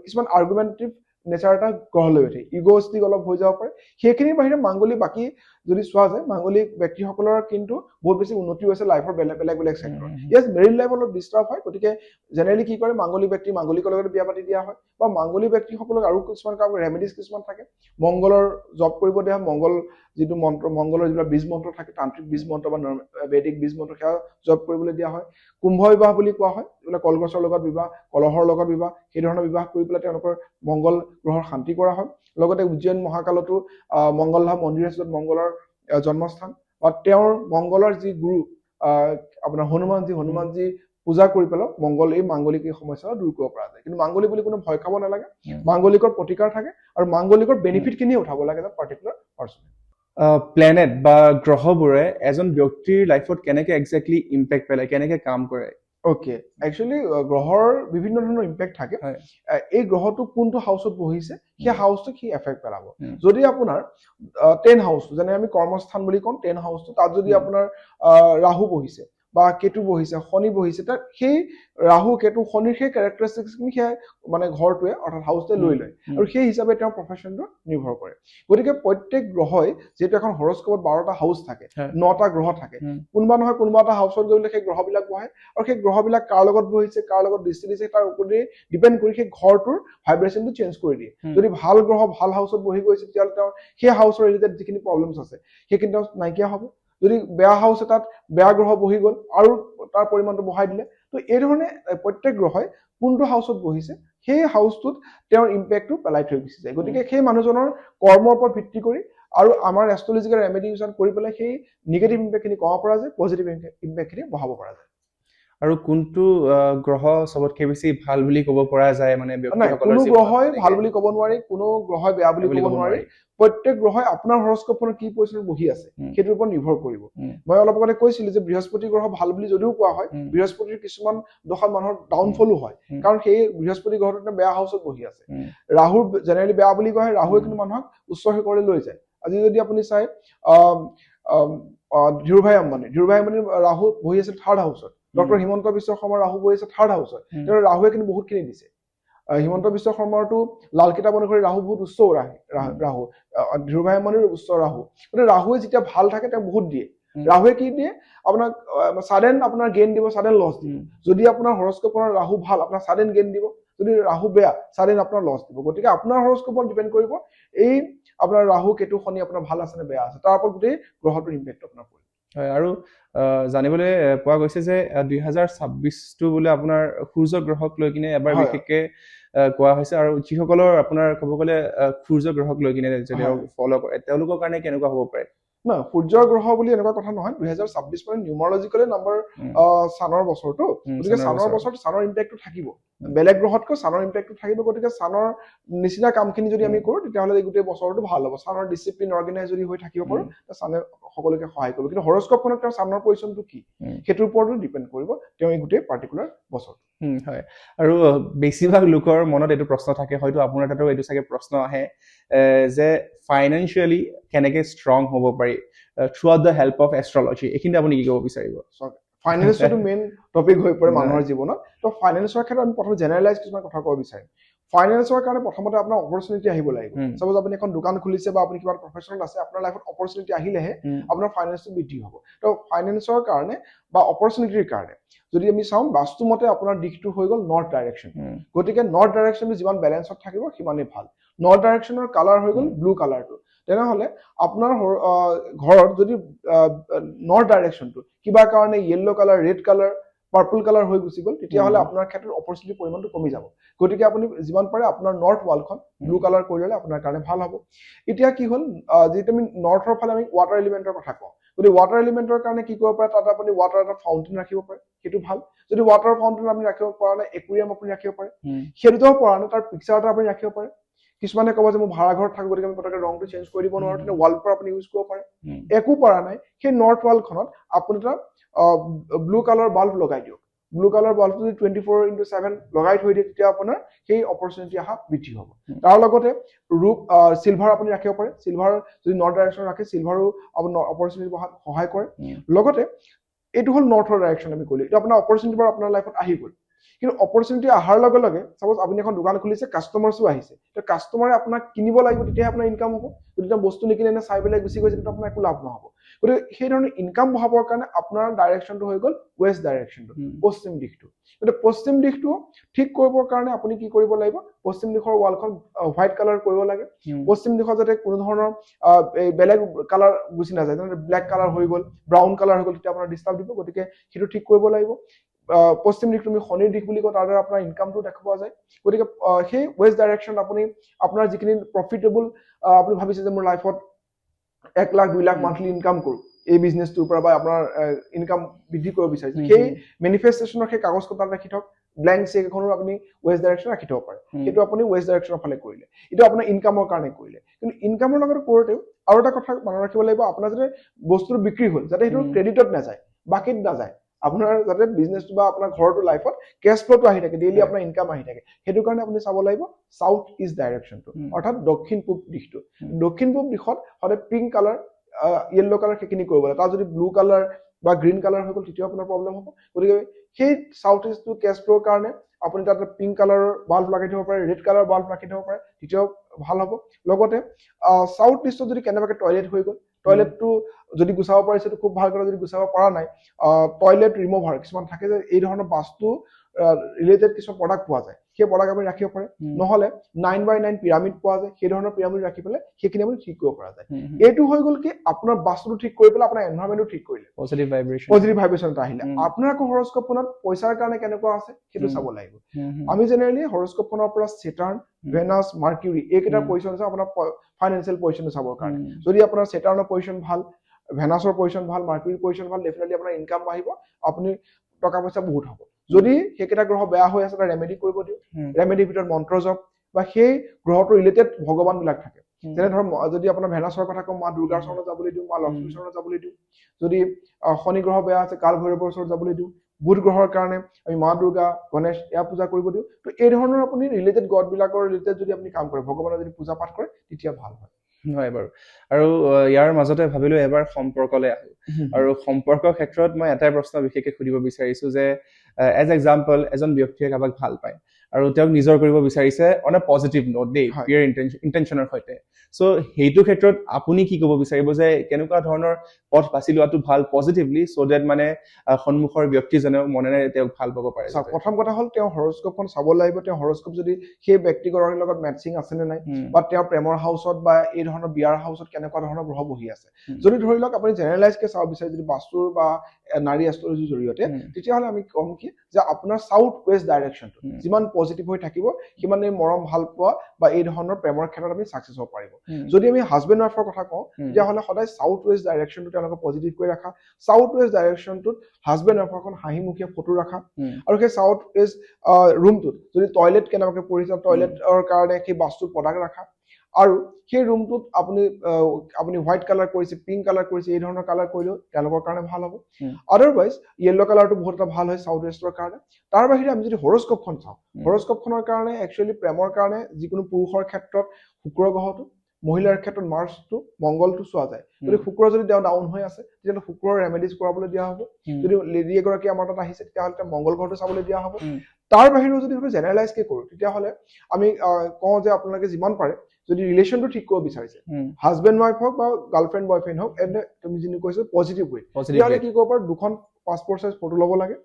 কিছুমান আৰ্গুমেণ্টেটিভ নেচাৰ এটা গঢ় লৈ উঠে, ইগ'ষ্টিক অলপ হৈ যাব পাৰে। সেইখিনিৰ বাহিৰে মাংগলিক বাকী যদি চোৱা যায়, মাংগলিক ব্যক্তিসকলৰ কিন্তু বহুত বেছি উন্নতি হৈছে লাইফৰ বেলেগ বেলেগ চেক্টৰত। ইয়েছ, মেৰিড লাইফ অলপ ডিষ্টাৰ্ব হয়, গতিকে জেনেৰেলি কি কৰে, মাংগলিক ব্যক্তি মাংগলিকৰ লগত বিয়া পাতি দিয়া হয়, বা মাংগলিক ব্যক্তিসকলক আৰু কিছুমান কাম ৰেমেডিজ কিছুমান থাকে, মংগলৰ জব কৰিব দিয়া হয়, মংগল যিটো মন্ত্ৰ, মংগলৰ যিবিলাক বীজ মন্ত্ৰ থাকে, তান্ত্ৰিক বীজ মন্ত্ৰ বা বেদিক বীজ মন্ত্ৰ, সেয়া জব কৰিবলৈ দিয়া হয়। কুম্ভ বিবাহ বুলি কোৱা হয়, এইবিলাক কলগছৰ লগত বিবাহ, কলহৰ লগত বিবাহ, সেই ধৰণৰ বিবাহ কৰি পেলাই তেওঁলোকৰ মংগল গ্ৰহৰ শান্তি কৰা হয়। লগতে উজ্জয়ন মহাকালতো মংগল ধাম মন্দিৰ আছে, য'ত মংগলৰ জন্মস্থান, বা তেওঁৰ মংগলৰ যি গুৰু আপোনাৰ হনুমানজী পূজা কৰি পেলাই মংগল এই মাংগলিক এই সমস্যা দূৰ কৰিব পৰা যায়। কিন্তু মাংগলিক বুলি কোনো ভয় খাব নালাগে, মাংগলিকৰ প্ৰতিকাৰ থাকে, আৰু মাংগলিকৰ বেনিফিটখিনিয়ে উঠাব লাগে এটা পাৰ্টিকুলাৰ পাৰ্চন। প্লেনেট বা গ্ৰহবোৰে এজন ব্যক্তিৰ লাইফত কেনেকে একজেক্টলি ইম্পেক্ট পেলায়, কেনেকে কাম কৰে? অ'কে, একচুৱেলি গ্ৰহৰ বিভিন্ন ধৰণৰ ইম্পেক্ট থাকে। এই গ্ৰহটো কোনটো হাউচত বহিছে সেই হাউচটোক সি এফেক্ট পেলাব। যদি আপোনাৰ 10 হাউচ, যেনে আমি কৰ্মস্থান বুলি কওঁ, 10 হাউচটো তাত যদি আপোনাৰ ৰাহু বহিছে বা কেতু বহিছে, শনি বহিছে, তাত সেই ৰাহু কেতু শনিৰ সেই কেৰেক্টাৰিষ্টিক্সখিনি সেই মানে ঘৰটোৱে অৰ্থাৎ হাউচটোৱে লৈ লয়, আৰু সেই হিচাপে তেওঁৰ প্ৰফেশ্যনটো নিৰ্ভৰ কৰে। গতিকে প্ৰত্যেক গ্ৰহই, যিহেতু এখন হৰস্কোপত 12টা হাউচ থাকে, 9টা গ্ৰহ থাকে, কোনোবা নহয় কোনোবা এটা হাউচত গৈ সেই গ্ৰহবিলাক বহে, আৰু সেই গ্ৰহবিলাক কাৰ লগত বহিছে, কাৰ লগত দৃষ্টি দিছে, তাৰ ওপৰতে ডিপেণ্ড কৰি সেই ঘৰটোৰ ভাইব্ৰেশ্যনটো চেঞ্জ কৰি দিয়ে। যদি ভাল গ্ৰহ ভাল হাউচত বহি গৈছে, তেতিয়াহ'লে তেওঁৰ সেই হাউচৰ ৰিলেটেড যিখিনি প্ৰব্লেমছ আছে সেইখিনি তেওঁ নাইকিয়া হ'ব। যদি বেয়া হাউচ এটাত বেয়া গ্ৰহ বহি গ'ল আৰু তাৰ পৰিমাণটো বঢ়াই দিলে, তো এই ধৰণে প্ৰত্যেক গ্ৰহই কোনটো হাউচত বহিছে সেই হাউচটোত তেওঁৰ ইম্পেক্টটো পেলাই থৈ গুচি যায়। গতিকে সেই মানুহজনৰ কৰ্মৰ ওপৰত ভিত্তি কৰি আৰু আমাৰ এষ্ট্ৰলজিকেল ৰেমেডি ইউজ কৰি পেলাই সেই নিগেটিভ ইম্পেক্টখিনি কমাব পৰা যায়, পজিটিভ ইম্পেক্টখিনি বঢ়াব পৰা যায়। আৰু কোনটো গ্ৰহ চবতকৈ বেছি ভাল বুলি ক'ব পৰা যায়, মানে কোনো গ্ৰহই ভাল বুলি ক'ব নোৱাৰি, কোনো গ্ৰহই বেয়া বুলি ক'ব নোৱাৰি। প্ৰত্যেক গ্ৰহই আপোনাৰ হৰস্কোপখনত কি পজিশ্যনত বহি আছে সেইটোৰ ওপৰত নিৰ্ভৰ কৰিব। মই অলপ আগতে কৈছিলো যে বৃহস্পতি গ্ৰহ ভাল বুলি যদিও কোৱা হয়, বৃহস্পতিৰ কিছুমান দশাত মানুহৰ ডাউনফলো হয়, কাৰণ সেই বৃহস্পতি গ্ৰহটো বেয়া হাউচত বহি আছে। ৰাহুৰ জেনেৰেলি বেয়া বুলি কোৱা হয়, ৰাহুৱে কিন্তু মানুহক উচ্চ শিখৰলৈ লৈ যায়। আজি যদি আপুনি চাই ধীৰুভাই আম্বানী ৰাহু বহি আছে 3rd হাউচত, ডক্টৰ হিমন্ত বিশ্ব শৰ্মাৰ ৰাহু বহি আছে 3rd হাউচত, তেওঁ ৰাহুৱে কিন্তু বহুতখিনি দিছে। হিমন্ত বিশ্ব শৰ্মাৰটো লাল কিতাপ অনুসৰি ৰাহু বহুত উচ্চ ৰাহু, ধীৰুভাই আম্বানীৰ উচ্চ ৰাহু। গতিকে ৰাহুৱে যেতিয়া ভাল থাকে তেওঁ বহুত দিয়ে। ৰাহুৱে কি দিয়ে, আপোনাক ছাডেন আপোনাৰ গেইন দিব, ছাডেন লছ দিব। যদি আপোনাৰ হৰস্কোপৰ ৰাহু ভাল, আপোনাৰ ছাডেন গেইন দিব, যদি ৰাহু বেয়া ছাডেন আপোনাৰ লছ দিব। গতিকে আপোনাৰ হৰস্কোপত ডিপেণ্ড কৰিব এই আপোনাৰ ৰাহু কেতু শনি আপোনাৰ ভাল আছে নে বেয়া আছে, তাৰ ওপৰত গোটেই গ্ৰহটোৰ ইম্পেক্ট আপোনাৰ পৰিব। হয়, আৰু জানিবলৈ পোৱা গৈছে যে 2026টো বোলে আপোনাৰ সূৰ্য গ্ৰহক লৈ কিনে এবাৰ বিশেষকে কোৱা হৈছে, আৰু যিসকলৰ আপোনাৰ ক'ব গ'লে সূৰ্য গ্ৰহক লৈ কিনে যদি ফলো কৰে তেওঁলোকৰ কাৰণে কেনেকুৱা হ'ব পাৰে? না সূৰ্যৰ গ্ৰহ বুলি এনেকুৱা কথা নহয় 2026 মানে নিউমাৰলজিকেলি নাম্বাৰ চানৰ বছৰটো গতিকে চানৰ বছৰটো চানৰ ইম্পেক্টটো থাকিব বেলেগ গ্ৰহতকৈ চানৰ ইম্পেক্টটো থাকিব গতিকে চানৰ নিচিনা কামখিনি যদি আমি কৰোঁ তেতিয়াহ'লে এই গোটেই বছৰটো ভাল হ'ব চানৰ ডিচিপ্লিন অৰ্গেনাইজ যদি হৈ থাকিব পাৰোঁ চানে সকলোকে সহায় কৰিব কিন্তু হৰস্কোপখনত তেওঁৰ চানৰ পজিশ্যনটো কি সেইটোৰ ওপৰতো ডিপেণ্ড কৰিব তেওঁ এই গোটেই পাৰ্টিকুলাৰ বছৰ হয় আৰু বেছিভাগ লোকৰ মনত এইটো প্ৰশ্ন থাকে হয়তো আপোনাৰ তাতো এইটো চাগে প্ৰশ্ন আহে যে ফাইনেন্সিয়েলি কেনেকৈ ষ্ট্ৰং হ'ব পাৰি through out the help of astrology এইখিনি আপুনি কি ক'ব বিচাৰিব ফাইনেন্সটো মেইন টপিক হৈ পৰে মানুহৰ জীৱনত তো ফাইনেন্সৰ ক্ষেত্ৰত আমি প্ৰথমে জেনেৰেলাইজ কিছুমান কথা ক'ব বিচাৰিম ফাইনেন্সৰ কাৰণে প্ৰথমতে আপোনাৰ অপৰচুনিটি আহিব লাগিব সাপোজ আপুনি এখন দোকান খুলিছে বা আপুনি কিবা প্ৰফেশ্যনেল আছে আপোনাৰ লাইফত অপৰচুনিটি আহিলেহে আপোনাৰ ফাইনেন্সটো বৃদ্ধি হ'ব তো ফাইনেন্সৰ কাৰণে বা অপৰচুনিটিৰ কাৰণে যদি আমি চাওঁ বাস্তুমতে আপোনাৰ দিশটো হৈ গ'ল নৰ্থ ডাইৰেকশ্যন গতিকে নৰ্থ ডাইৰেকশ্যনটো যিমান বেলেঞ্চত থাকিব সিমানেই ভাল নৰ্থ ডাইৰেকশ্যনৰ কালাৰ হৈ গ'ল ব্লু কালাৰটো তেনেহ'লে আপোনাৰ ঘৰত যদি নৰ্থ ডাইৰেকশ্যনটো কিবা কাৰণে yellow' colour red colour purple colour হৈ গুচি গ'ল তেতিয়াহ'লে আপোনাৰ ক্ষেত্ৰত অপৰচুনিটিৰ পৰিমাণটো কমি যাব গতিকে আপুনি যিমান পাৰে আপোনাৰ নৰ্থ ৱালখন ব্লু কালাৰ কৰি ল'লে আপোনাৰ কাৰণে ভাল হ'ব এতিয়া কি হ'ল যিহেতু আমি নৰ্থৰ ফালে আমি ৱাটাৰ এলিমেণ্টৰ কথা কওঁ গতিকে ৱাটাৰ এলিমেণ্টৰ কাৰণে কি কৰিব পাৰে তাত আপুনি ৱাটাৰ এটা ফাউণ্টেইন ৰাখিব পাৰে সেইটো ভাল যদি ৱাটাৰ ফাউণ্টেইন আপুনি ৰাখিব পৰা নাই একুৰিয়াম আপুনি ৰাখিব পাৰে সেইটোও পৰা নাই তাৰ পিকচাৰ এটা আপুনি ৰাখিব পাৰে কিছুমানে ক'ব যে মই ভাড়া ঘৰত থাকোঁ গতিকে আমি পটককৈ ৰংটো চেঞ্জ কৰিব নোৱাৰোঁ তেতিয়া ৱালপেপাৰ আপুনি ইউজ কৰিব পাৰে একো পৰা নাই সেই নৰ্থ ৱালখনত আপুনি এটা ব্লু কালাৰ বাল্ব লগাই দিয়ক ব্লু কালাৰ বাল্বটো যদি 24/7 লগাই থৈ দিয়ে তেতিয়া আপোনাৰ সেই অপৰচুনিটি অহা বৃদ্ধি হ'ব তাৰ লগতে ৰূপ চিলভাৰ আপুনি ৰাখিব পাৰে চিলভাৰ যদি নৰ্থ ডাইৰেকশ্যন ৰাখে চিলভাৰো আপোনাৰ অপৰচুনিটি বঢ়াত সহায় কৰে লগতে এইটো হ'ল নৰ্থৰ ডাইৰেকশ্যন আমি ক'লো এইটো আপোনাৰ অপৰচুনিটি বাৰু আপোনাৰ লাইফত আহি গ'ল কিন্তু অপৰচুনিটি অহাৰ লগে লগে সাপোজ আপুনি এখন দোকান খুলিছে কাষ্টমাৰ্ছো আহিছে তো কাষ্টমাৰে আপোনাক কিনিব লাগিব তেতিয়াহে আপোনাৰ ইনকাম হ'ব যদি তেওঁ বস্তু নিকিনে নে চাই পেলাই গুচি গৈছে তেতিয়া আপোনাৰ একো লাভ নহ'ব গতিকে সেই ধৰণে ইনকাম বঢ়াবৰ কাৰণে আপোনাৰ ডাইৰেকশ্যনটো হৈ গ'ল ৱেষ্ট ডাইৰেকশ্যনটো পশ্চিম দিশটো গতিকে পশ্চিম দিশটো ঠিক কৰিবৰ কাৰণে আপুনি কি কৰিব লাগিব পশ্চিম দিশৰ ৱালখন হোৱাইট কালাৰ কৰিব লাগে পশ্চিম দিশত যাতে কোনো ধৰণৰ বেলেগ কালাৰ গুচি নাযায় যেনে ব্লেক কালাৰ হৈ গ'ল ব্ৰাউন কালাৰ হৈ গ'ল তেতিয়া আপোনাৰ ডিষ্টাৰ্ব দিব গতিকে সেইটো ঠিক কৰিব লাগিব পশ্চিম দিশটো আমি শনিৰ দিশ বুলি কওঁ তাৰ দ্বাৰা আপোনাৰ ইনকামটো দেখা পোৱা যায় গতিকে সেই ৱেষ্ট ডাইৰেকশ্যন আপুনি আপোনাৰ যিখিনি প্ৰফিটেবল আপুনি ভাবিছে যে মোৰ লাইফত 1 লাখ 2 লাখ মান্থলি ইনকাম কৰোঁ এই বিজনেছটোৰ পৰা বা আপোনাৰ ইনকাম বৃদ্ধি কৰিব বিচাৰিছে সেই মেনিফেষ্টেশ্যনৰ সেই কাগজ তাত ৰাখি থওক ব্লেংক চেক এখনো আপুনি ৱেষ্ট ডাইৰেকশ্যন ৰাখি থব পাৰে সেইটো আপুনি ৱেষ্ট ডাইৰেকশ্যনৰ ফালে কৰিলে এইটো আপোনাৰ ইনকামৰ কাৰণে কৰিলে কিন্তু ইনকামৰ লগত কৰোঁতেও আৰু এটা কথা মনত ৰাখিব লাগিব আপোনাৰ যাতে বস্তুটো বিক্ৰী হ'ল যাতে সেইটো ক্ৰেডিটত নাযায় বাকীত নাযায় আপোনাৰ যাতে বিজনেছটো বা আপোনাৰ ঘৰটো লাইফত কেছ ফ্ল'টো আহি থাকে ডেইলি আপোনাৰ ইনকাম আহি থাকে সেইটো কাৰণে আপুনি চাব লাগিব সাউথ ইষ্ট ডাইৰেকশ্যনটো অৰ্থাৎ দক্ষিণ পূব দিশটো দক্ষিণ পূব দিশত সদায় পিংক কালাৰ য়েল্ল' কালাৰ সেইখিনি কৰিব লাগে তাত যদি ব্লু কালাৰ বা গ্ৰীণ কালাৰ হৈ গ'ল তেতিয়াও আপোনাৰ প্ৰব্লেম হ'ব গতিকে সেই সাউথ ইষ্টটো কেছ ফ্ল'ৰ কাৰণে আপুনি তাত পিংক কালাৰৰ বাল্ব লগাই থব পাৰে ৰেড কালাৰ বাল্ব ৰাখি থব পাৰে তেতিয়াও ভাল হ'ব লগতে সাউথ ইষ্টত যদি কেনেবাকৈ টয়লেট হৈ গ'ল টয়লেটটো যদি গুচাব পাৰিছে তো খুব ভাল কথা যদি গুচাব পৰা নাই টয়লেট ৰিমুভাৰ কিছুমান থাকে যে এই ধৰণৰ বাস্তু ৰিলেটেড কিছুমান প্ৰডাক্ট পোৱা যায় সেই প্ৰডাক্ট আপুনি ৰাখিব পাৰে নহ'লে 9x9 পিৰামিড পোৱা যায় সেই ধৰণৰ পিৰামিড ৰাখি পেলাই সেইখিনি আপুনি ঠিক কৰিব পৰা যায় এইটো হৈ গ'ল কি আপোনাৰ বাস্তুটো ঠিক কৰি পেলাই আপোনাৰ এনভাইৰনমেণ্টটো ঠিক কৰিলে পজিটিভ ভাইব্ৰেশ্যন এটা আহিলে আপোনাৰ আকৌ হৰস্কোপখনত পইচাৰ কাৰণে কেনেকুৱা আছে সেইটো চাব লাগিব আমি জেনেৰেলি হৰস্কোপখনৰ পৰা চেটাৰ্ণ ভেনাছ মাৰ্কিউৰি এইকেইটাৰ পজিশ্যন আছে আপোনাৰ ফাইনেন্সিয়েল পজিশ্যনটো চাবৰ কাৰণে যদি আপোনাৰ চেটাৰ্ণৰ পজিশ্যন ভাল ভেনাছৰ পজিশ্যন ভাল মাৰ্কিউৰিৰ পজিশ্যন ভাল ডেফিনেটলি আপোনাৰ ইনকাম বাঢ়িব আপুনি টকা পইচা বহুত হ'ব যদি সেইকেইটা গ্ৰহ বেয়া হৈ আছে তাৰ ৰেমেডি কৰিব দিওঁ ৰেমেডিৰ ভিতৰত মন্ত্ৰ জপ বা সেই গ্ৰহটো ৰিলেটেড ভগৱানবিলাক থাকে যেনে ধৰক যদি আপোনাৰ ভেনাছৰ কথা কওঁ মা দুৰ্গাৰ চৰণত যাবলৈ দিওঁ মা লক্ষ্মীৰ চৰণত যাবলৈ দিওঁ যদি শনি গ্ৰহ বেয়া আছে কাল ভৈৰৱৰ ওচৰত যাবলৈ দিওঁ বুধ গ্ৰহৰ কাৰণে আমি মা দুৰ্গা গণেশ এয়া পূজা কৰিব দিওঁ তো এই ধৰণৰ আপুনি ৰিলেটেড গডবিলাকৰ ৰিলেটেড যদি আপুনি কাম কৰে ভগৱানৰ যদি পূজা পাঠ কৰে তেতিয়া ভাল হয় হয় বাৰু আৰু ইয়াৰ মাজতে ভাবিলো এবাৰ সম্পৰ্কলৈ আহো আৰু সম্পৰ্কৰ ক্ষেত্ৰত মই এটাই প্ৰশ্ন বিশেষকৈ সুধিব বিচাৰিছো যে এজ এক্সাম্পল এজন ব্যক্তিয়ে কাৰোবাক ভাল পায় আৰু তেওঁক নিজৰ কৰিব বিচাৰিছে অন এ পজিটিভ নোট দেই পিয়াৰ ইণ্টেনশ্যনৰ সৈতে চ' সেইটো ক্ষেত্ৰত আপুনি কি ক'ব বিচাৰিব যে কেনেকুৱা ধৰণৰ পথ বাছি লোৱাটো ভাল পজিটিভলি চ' ডেট মানে সন্মুখৰ ব্যক্তিজনেও মনেৰে তেওঁক ভাল পাব পাৰে প্ৰথম কথা হ'ল তেওঁ হৰস্কোপখন চাব লাগিব তেওঁ হৰস্কোপ যদি সেই ব্যক্তিগৰাকীৰ লগত মেটচিং আছেনে নাই বা তেওঁ প্ৰেমৰ হাউচত বা এই ধৰণৰ বিয়াৰ হাউচত কেনেকুৱা ধৰণৰ গ্ৰহ বহি আছে যদি ধৰি লওক আপুনি জেনেৰেলাইজকৈ চাব বিচাৰে যদি বাস্তুৰ বা নাৰী এষ্ট্ৰলজিৰ জৰিয়তে তেতিয়াহ'লে আমি ক'ম কি যে আপোনাৰ সাউথ ৱেষ্ট ডাইৰেকশ্যনটো যিমান পজিটিভ হৈ থাকিব সিমানেই মৰম ভাল পোৱা বা এই ধৰণৰ প্ৰেমৰ ক্ষেত্ৰত আমি ছাকচেছ হ'ব পাৰিব যদি আমি হাজবেণ্ড ৱাইফৰ কথা কওঁ তেতিয়াহ'লে সদায় সাউথ ৱেষ্ট ডাইৰেকশ্যনটো তেওঁলোকে পজিটিভ কৰি ৰাখা সাউথ ৱেষ্ট ডাইৰেকশ্যনটোত হাজবেণ্ড ৱাইফৰ এখন হাঁহিমুখীয়া ফটো ৰাখা আৰু সেই সাউথ ৱেষ্ট ৰুমটোত যদি টয়লেট কেনেবাকৈ পৰিছে টয়লেটৰ কাৰণে সেই বাস্তুৰ প্ৰডাক্ট ৰাখা আৰু সেই ৰুমটোত আপুনি হোৱাইট কালাৰ কৰিছে পিংক কালাৰ কৰিছে এই ধৰণৰ কালাৰ কৰিলেও তেওঁলোকৰ কাৰণে ভাল হ'ব আদাৰৱাইজ য়েল্লো কালাৰটো বহুত এটা ভাল হয় সাউথ ৱেষ্টৰ কাৰণে তাৰ বাহিৰে আমি যদি হৰস্কোপখন চাওঁ হৰস্কোপখনৰ কাৰণে একচুৱেলি প্ৰেমৰ কাৰণে যিকোনো পুৰুষৰ ক্ষেত্ৰত শুক্ৰ গ্ৰহটো মহিলাৰ ক্ষেত্ৰত মাৰ্চটো মংগলটো চোৱা যায় যদি শুক্ৰ যদি তেওঁ ডাউন হৈ আছে তেতিয়াহ'লে শুক্ৰৰ ৰেমেডিজ কৰাবলৈ দিয়া হ'ব যদি লেডি এগৰাকী আমাৰ তাত আহিছে তেতিয়াহ'লে তেওঁ মংগল গ্ৰহটো চাবলৈ দিয়া হ'ব তাৰ বাহিৰেও যদি আমি জেনেৰেলাইজকে কৰোঁ তেতিয়াহ'লে আমি কওঁ যে আপোনালোকে যিমান পাৰে যদি ৰিলেশ্যনটো ঠিক কৰিব বিচাৰিছে হাজবেণ্ড ৱাইফ হওক বা গাৰ্লফ্ৰেণ্ড বয়ফ্ৰেণ্ড হওক এণ্ড তুমি যিনি কৈছে পজিটিভ ৱে তেতিয়াহ'লে কি কৰিব পাৰোঁ দুখন পাছপৰ্ট চাইজ ফটো ল'ব লাগে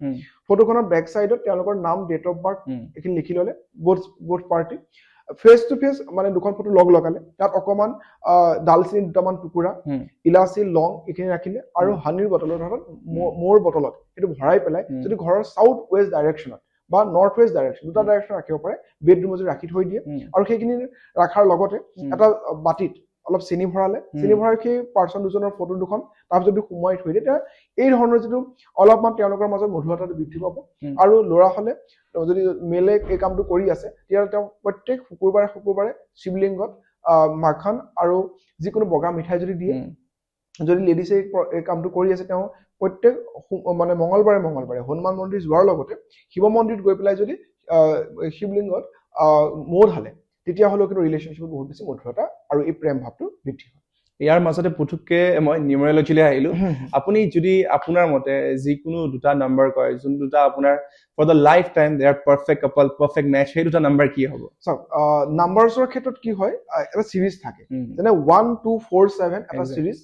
ফটোখনৰ বেক চাইডত তেওঁলোকৰ নাম ডেট অফ বাৰ্থ এইখিনি লিখি ল'লে both party face to face মানে দুখন ফটো লগালে তাত অকমান ডালচিনি দুটামান টুকুৰা ইলাচি লং এইখিনি ৰাখিলে আৰু হানিৰ বটলৰ ধৰক মোৰ বটলত সেইটো ভৰাই পেলাই যদি ঘৰৰ সাউথ ৱেষ্ট ডাইৰেকশ্যনত বা নৰ্থ ৱেষ্ট ডাইৰেকশ্যন দুটা ডাইৰেকশ্যন ৰাখিব পাৰে বেডৰুমত যদি ৰাখি থৈ দিয়ে আৰু সেইখিনি ৰাখাৰ লগতে এটা বাতিত অলপ চেনি ভৰাই সেই পাৰ্চন দুজনৰ ফটো দুখন তাৰপিছত যদি সোমোৱাই থৈ দিয়ে তেতিয়া এই ধৰণৰ যিটো অলপমান তেওঁলোকৰ মাজত মধুৰতাটো বৃদ্ধি পাব আৰু ল'ৰা হ'লে যদি মেলে এই কামটো কৰি আছে তেতিয়াহ'লে তেওঁ প্ৰত্যেক শুকুৰবাৰে শিৱলিংগত মাখন আৰু যিকোনো বগা মিঠাই যদি দিয়ে যদি লেডিছে এই কামটো কৰি আছে তেওঁ প্ৰত্যেক মানে মংগলবাৰে হনুমান মন্দিৰ যোৱাৰ লগতে শিৱ মন্দিৰত গৈ পেলাই যদি শিৱলিংগত মৌ ঢালে তেতিয়াহ'লেও কিন্তু ৰিলেশ্যনশ্বিপত বহুত বেছি মধুৰতা আৰু এই প্ৰেম ভাৱটো বৃদ্ধি হয় ইয়াৰ মাজতে পুতুককে মই নিউমেৰলজিলৈ আহিলো আপুনি যদি আপোনাৰ মতে যিকোনো দুটা নাম্বাৰ কয় যোন দুটা আপোনাৰ for the lifetime they are perfect couple perfect match সেই দুটা নাম্বাৰ কি হ'ব চাওক নাম্বাৰছৰ ক্ষেত্ৰত কি হয় এটা সিৰিজ থাকে যেনে 1 2 4 7 এটা সিৰিজ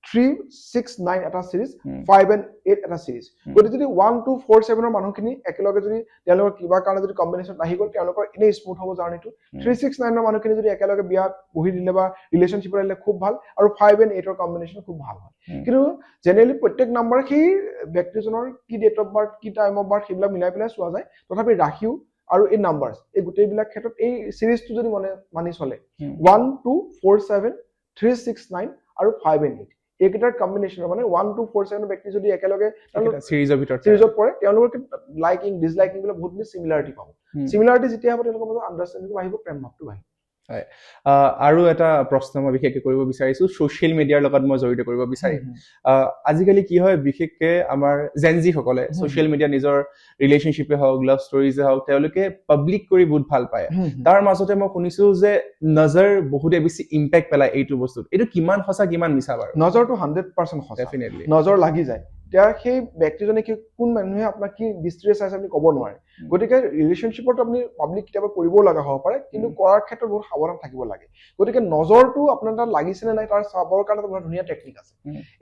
3 6 9 এটা সিৰিজ 5 and 8 এটা সিৰিজ গতিকে যদি 1 2 4 7 মানুহখিনি একেলগে যদি তেওঁলোকৰ কিবা কাৰণে যদি কম্বিনেশ্যন আহি গ'ল তেওঁলোকৰ এনেই স্মুথ হ'ব জাৰ্নিটো 3 6 9 মানুহখিনি যদি একেলগে বিয়া বহি দিলে বা ৰিলেশ্যনশ্বিপত আহিলে খুব ভাল আৰু 5 and 8 কম্বিনেশ্যন খুব ভাল হয় কিন্তু জেনেৰেলি প্ৰত্যেক নাম্বাৰ সেই ব্যক্তিজনৰ কি ডেট অফ বাৰ্থ কি টাইম অফ বাৰ্থ সেইবিলাক মিলাই পেলাই চোৱা যায় তথাপি ৰাখিও আৰু এই নাম্বাৰছ এই গোটেইবিলাক ক্ষেত্ৰত এই সিৰিজটো যদি মানি চলে 1 2 4 7 3 6 9 আৰু 5 and 8 এইকেইটাৰ কম্বিনেশ্যন মানে 1 2 4 7 ব্যক্তি যদি একেলগে সিৰিজত পৰে তেওঁলোকৰ লাইকিং ডিসলাইকিং বিলাক বহুত বেছি সিমিলাৰিটি পাব সিমিলাৰিটি যেতিয়া হ'ব তেওঁলোকৰ মাজত আন্ডাৰষ্টেণ্ডিং আহিব প্ৰেম ভাৱটো আহিব হয় আৰু এটা প্ৰশ্ন মই বিশেষকৈ কৰিব বিচাৰিছো ছ'চিয়েল মিডিয়াৰ লগত মই জড়িত কৰিব বিচাৰিম আজিকালি কি হয় বিশেষকৈ আমাৰ জেনজি সকলে ছ'চিয়েল মিডিয়া নিজৰ ৰিলেশ্যনশ্বিপে হওক লাভ ষ্টৰিজে হওক তেওঁলোকে পাব্লিক কৰি বহুত ভাল পায় তাৰ মাজতে মই শুনিছো যে নজৰ বহুতে বেছি ইম্পেক্ট পেলায় এইটো বস্তুত এইটো কিমান সঁচা কিমান মিছা বাৰু নজৰটো 100% সঁচা ডেফিনেটলি নজৰ লাগি যায় এতিয়া সেই ব্যক্তিজনে কি কোন মানুহে আপোনাক কি দৃষ্টিৰে চাইছে আপুনি ক'ব নোৱাৰে গতিকে ৰিলেশ্যনশ্বিপত আপুনি পাব্লিক কেতিয়াবা কৰিবও লগা হ'ব পাৰে কিন্তু কৰাৰ ক্ষেত্ৰত বহুত সাৱধান থাকিব লাগে গতিকে নজৰটো আপোনাৰ তাত লাগিছেনে নাই তাৰ চাবৰ কাৰণে বহুত ধুনীয়া টেকনিক আছে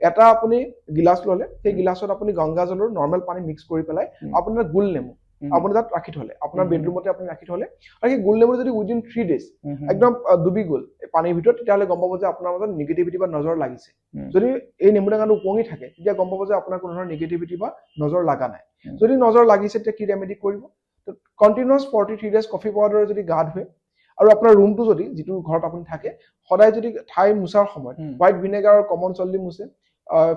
এটা আপুনি গিলাচ ল'লে সেই গিলাচত আপুনি গংগা জলৰ নৰ্মেল পানী মিক্স কৰি পেলাই আপোনাৰ গুল নেমু আপুনি তাত ৰাখি থলে আপোনাৰ বেডৰুমতে আপুনি ৰাখি থলে আৰু সেই গুল নেমু যদি উইদিন 3 days একদম ডুবি গ'ল পানীৰ ভিতৰত তেতিয়াহ'লে গম পাব যে আপোনাৰ মাজত নিগেটিভিটি বা নজৰ লাগিছে যদি এই নেমু টেঙাটো উপঙি থাকে তেতিয়া গম পাব যে আপোনাৰ কোনো ধৰণৰ নিগেটিভিটি বা নজৰ লাগা নাই যদি নজৰ লাগিছে তেতিয়া কি ৰেমেডি কৰিব কণ্টিনিউৱাছ 43 days কফি পাউডাৰ যদি গা ধুৱে আৰু আপোনাৰ ৰুমটো যদি যিটো ঘৰত আপুনি থাকে সদায় যদি ঠাই মুছাৰ সময়ত হোৱাইট ভিনেগাৰ আৰু কমন চল্ট দি মুছে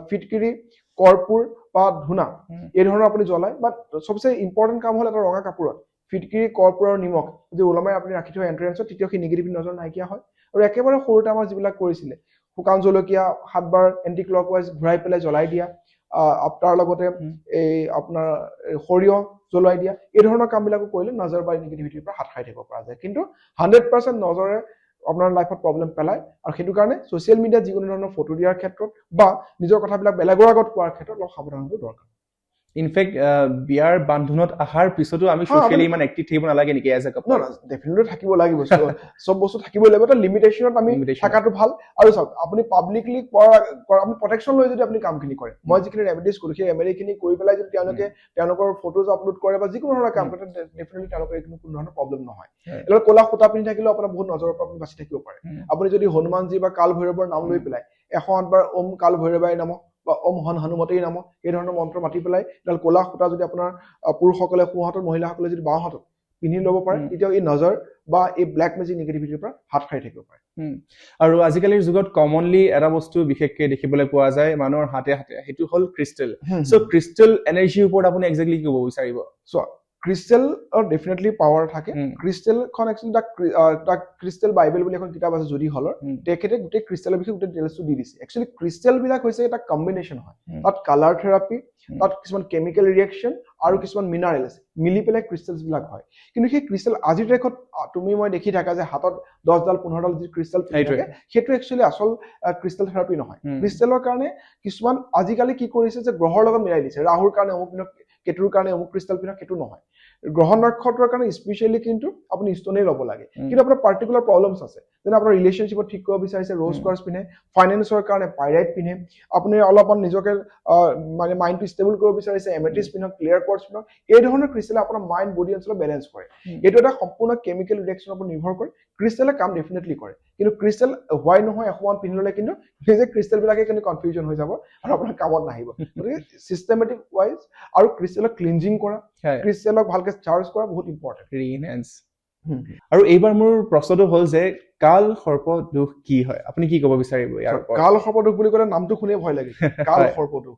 ফিটকিৰি কৰ্পূৰ বা ধূনা এই ধৰণৰ আপুনি জ্বলাই বা সবচে ইম্পৰ্টেণ্ট কাম হ'ল এটা ৰঙা কাপোৰত ফিটকিৰি কৰ্পূৰ আৰু নিমখ যদি ওলমাই আপুনি ৰাখি থয় এন্ট্ৰেন্সত তেতিয়া সেই নিগেটিভ নজৰ নাইকিয়া হয় আৰু একেবাৰে সৰুতে আমাৰ যিবিলাক কৰিছিলে শুকান জলকীয়া 7 বাৰ এন্টি ক্লকৱাইজ ঘূৰাই পেলাই জ্বলাই দিয়া তাৰ লগতে এই আপোনাৰ সৰিয়হ জ্বলাই দিয়া এই ধৰণৰ কামবিলাকো কৰিলে নজৰ বা নিগেটিভিটিৰ পৰা হাত সাৰি থাকিব পৰা যায় কিন্তু 100% নজৰে আপোনাৰ লাইফত প্ৰব্লেম পেলায় আৰু সেইটো কাৰণে ছ'চিয়েল মিডিয়াত যিকোনো ধৰণৰ ফটো দিয়াৰ ক্ষেত্ৰত বা নিজৰ কথাবিলাক বেলেগৰ আগত কোৱাৰ ক্ষেত্ৰত অলপ সাৱধান হ'ব দৰকাৰ ইনফেক্ট বিয়াৰ বান্ধোনত আহাৰ পিছতো আমি ছ'চিয়েলি ইমান এক্টিভ থাকিব নালাগে নেকি এজ এ কাপল ডেফিনেটলি থাকিব লাগিব সব বস্তু থাকিবই লাগিব এটা লিমিটেশ্যনত আমি থাকাটো ভাল আৰু চাওক আপুনি পাব্লিকলি আপুনি প্ৰটেকশ্যন লৈ যদি আপুনি কামখিনি কৰে মই যিখিনি ৰেমেডিজ কৰোঁ সেই ৰেমেডিখিনি কৰি পেলাই যদি তেওঁলোকে তেওঁলোকৰ ফটোজ আপলোড কৰে বা যিকোনো ধৰণৰ কাম কৰে ডেফিনেটলি তেওঁলোকৰ কোনো ধৰণৰ প্ৰব্লেম নহয় একেবাৰে ক'লা সূতা পিন্ধি থাকিলেও আপোনাৰ বহুত নজৰৰ পৰা আপুনি বাচি থাকিব পাৰে আপুনি যদি হনুমানজী বা কাল ভৈৰৱৰ নাম লৈ পেলাই 108 বাৰ ওম কাল ভৈৰৱাই নমঃ বা ওম হনুমতেই নমঃ এই ধৰণৰ মন্ত্ৰ মাতি পেলাই এডাল ক'লা সূতা যদি আপোনাৰ পুৰুষসকলে সোঁহাতত মহিলাসকলে যদি বাওঁহাতত পিন্ধি ল'ব পাৰে তেতিয়াও এই নজৰ বা এই ব্লেক মেজিক নিগেটিভিটিৰ পৰা হাত সাৰি থাকিব পাৰে আৰু আজিকালিৰ যুগত কমনলি এটা বস্তু বিশেষকৈ দেখিবলৈ পোৱা যায় মানুহৰ হাতে হাতে সেইটো হ'ল ক্ৰিষ্টেল সো ক্ৰিষ্টেল এনাৰ্জিৰ ওপৰত আপুনি এক্সেক্টলি কি ক'ব বিচাৰিব সো ক্ৰিষ্টেলৰ ডেফিনেটলি পাৱাৰ থাকে ক্ৰিষ্টেলখন একচুৱেলি তাক ক্ৰিষ্টেল বাইবেল বুলি এখন কিতাপ আছে জুডি হলৰ তেখেতে গোটেই ক্ৰিষ্টেলৰ বিষয়ে গোটেই ডিটেইলছটো দি দিছে একচুৱেলি ক্ৰিষ্টেলবিলাক হৈছে এটা কম্বিনেশ্যন হয় তাত কালাৰ থেৰাপি তাত কিছুমান কেমিকেল ৰিয়েকশ্যন আৰু কিছুমান মিনাৰেলছ মিলি পেলাই ক্ৰিষ্টেলছবিলাক হয় কিন্তু সেই ক্ৰিষ্টেল আজিৰ তাৰিখত তুমি মই দেখি থাকা যে হাতত 10ডাল 15ডাল যি ক্ৰিষ্টেল থাকে সেইটো একচুৱেলি আচল ক্ৰিষ্টেল থেৰাপি নহয় ক্ৰিষ্টেলৰ কাৰণে কিছুমান আজিকালি কি কৰিছে যে গ্ৰহৰ লগত মিলাই দিছে ৰাহুৰ কাৰণে অমুক কেতুৰ কাৰণে অমুক ক্ৰিষ্টেল পিন্ধক সেইটো নহয় গ্ৰহ নক্ষত্ৰৰ কাৰণে স্পেচিয়েলি কিন্তু আপুনি ষ্টনেই ল'ব লাগে কিন্তু আপোনাৰ পাৰ্টিকুলাৰ প্ৰব্লেমছ আছে যেনে আপোনাৰ ৰিলেশ্যনশ্বিপত ঠিক কৰিব বিচাৰিছে ৰ'জ কোৱাৰ্টজ পিন্ধে ফাইনেন্সৰ কাৰণে পাইৰাইট পিন্ধে আপুনি অলপমান নিজকে মানে মাইণ্ডটো ষ্টেবল কৰিব বিচাৰিছে এমেথিষ্ট পিন্ধক ক্লিয়াৰ কোৱাৰ্টজ পিন্ধক এই ধৰণৰ ক্ৰিষ্টেলে আপোনাৰ মাইণ্ড বডি অঞ্চলত বেলেঞ্চ কৰে এইটো এটা সম্পূৰ্ণ কেমিকেল ৰিয়েকশ্যনৰ ওপৰত নিৰ্ভৰ কৰে ক্ৰিষ্টেলে কাম ডেফিনেটলি কৰে কিন্তু ক্ৰিষ্টেল হোৱাই নহয় এসময়ত পিন্ধি ল'লে কিন্তু সেই যে ক্ৰিষ্টেলবিলাকে কিন্তু কনফিউজন হৈ যাব আৰু আপোনাৰ কামত নাহিব গতিকে চিষ্টেমেটিক ৱাইজ আৰু ক্ৰিষ্টেলক ক্লিনজিং কৰা ক্ৰিষ্টেলক ভালকে চাৰ্জ কৰা বহুত ইম্পৰ্টেণ্ট ৰিএনহেন্স আৰু এইবাৰ মোৰ প্ৰশ্নটো হ'ল যে কাল সৰ্প দুখ কি হয় আপুনি কি ক'ব বিচাৰিব ইয়াৰ ওপৰত কাল সৰ্প দুখ বুলি ক'লে নামটো শুনিয়ে ভয় লাগে কাল সৰ্প দুখ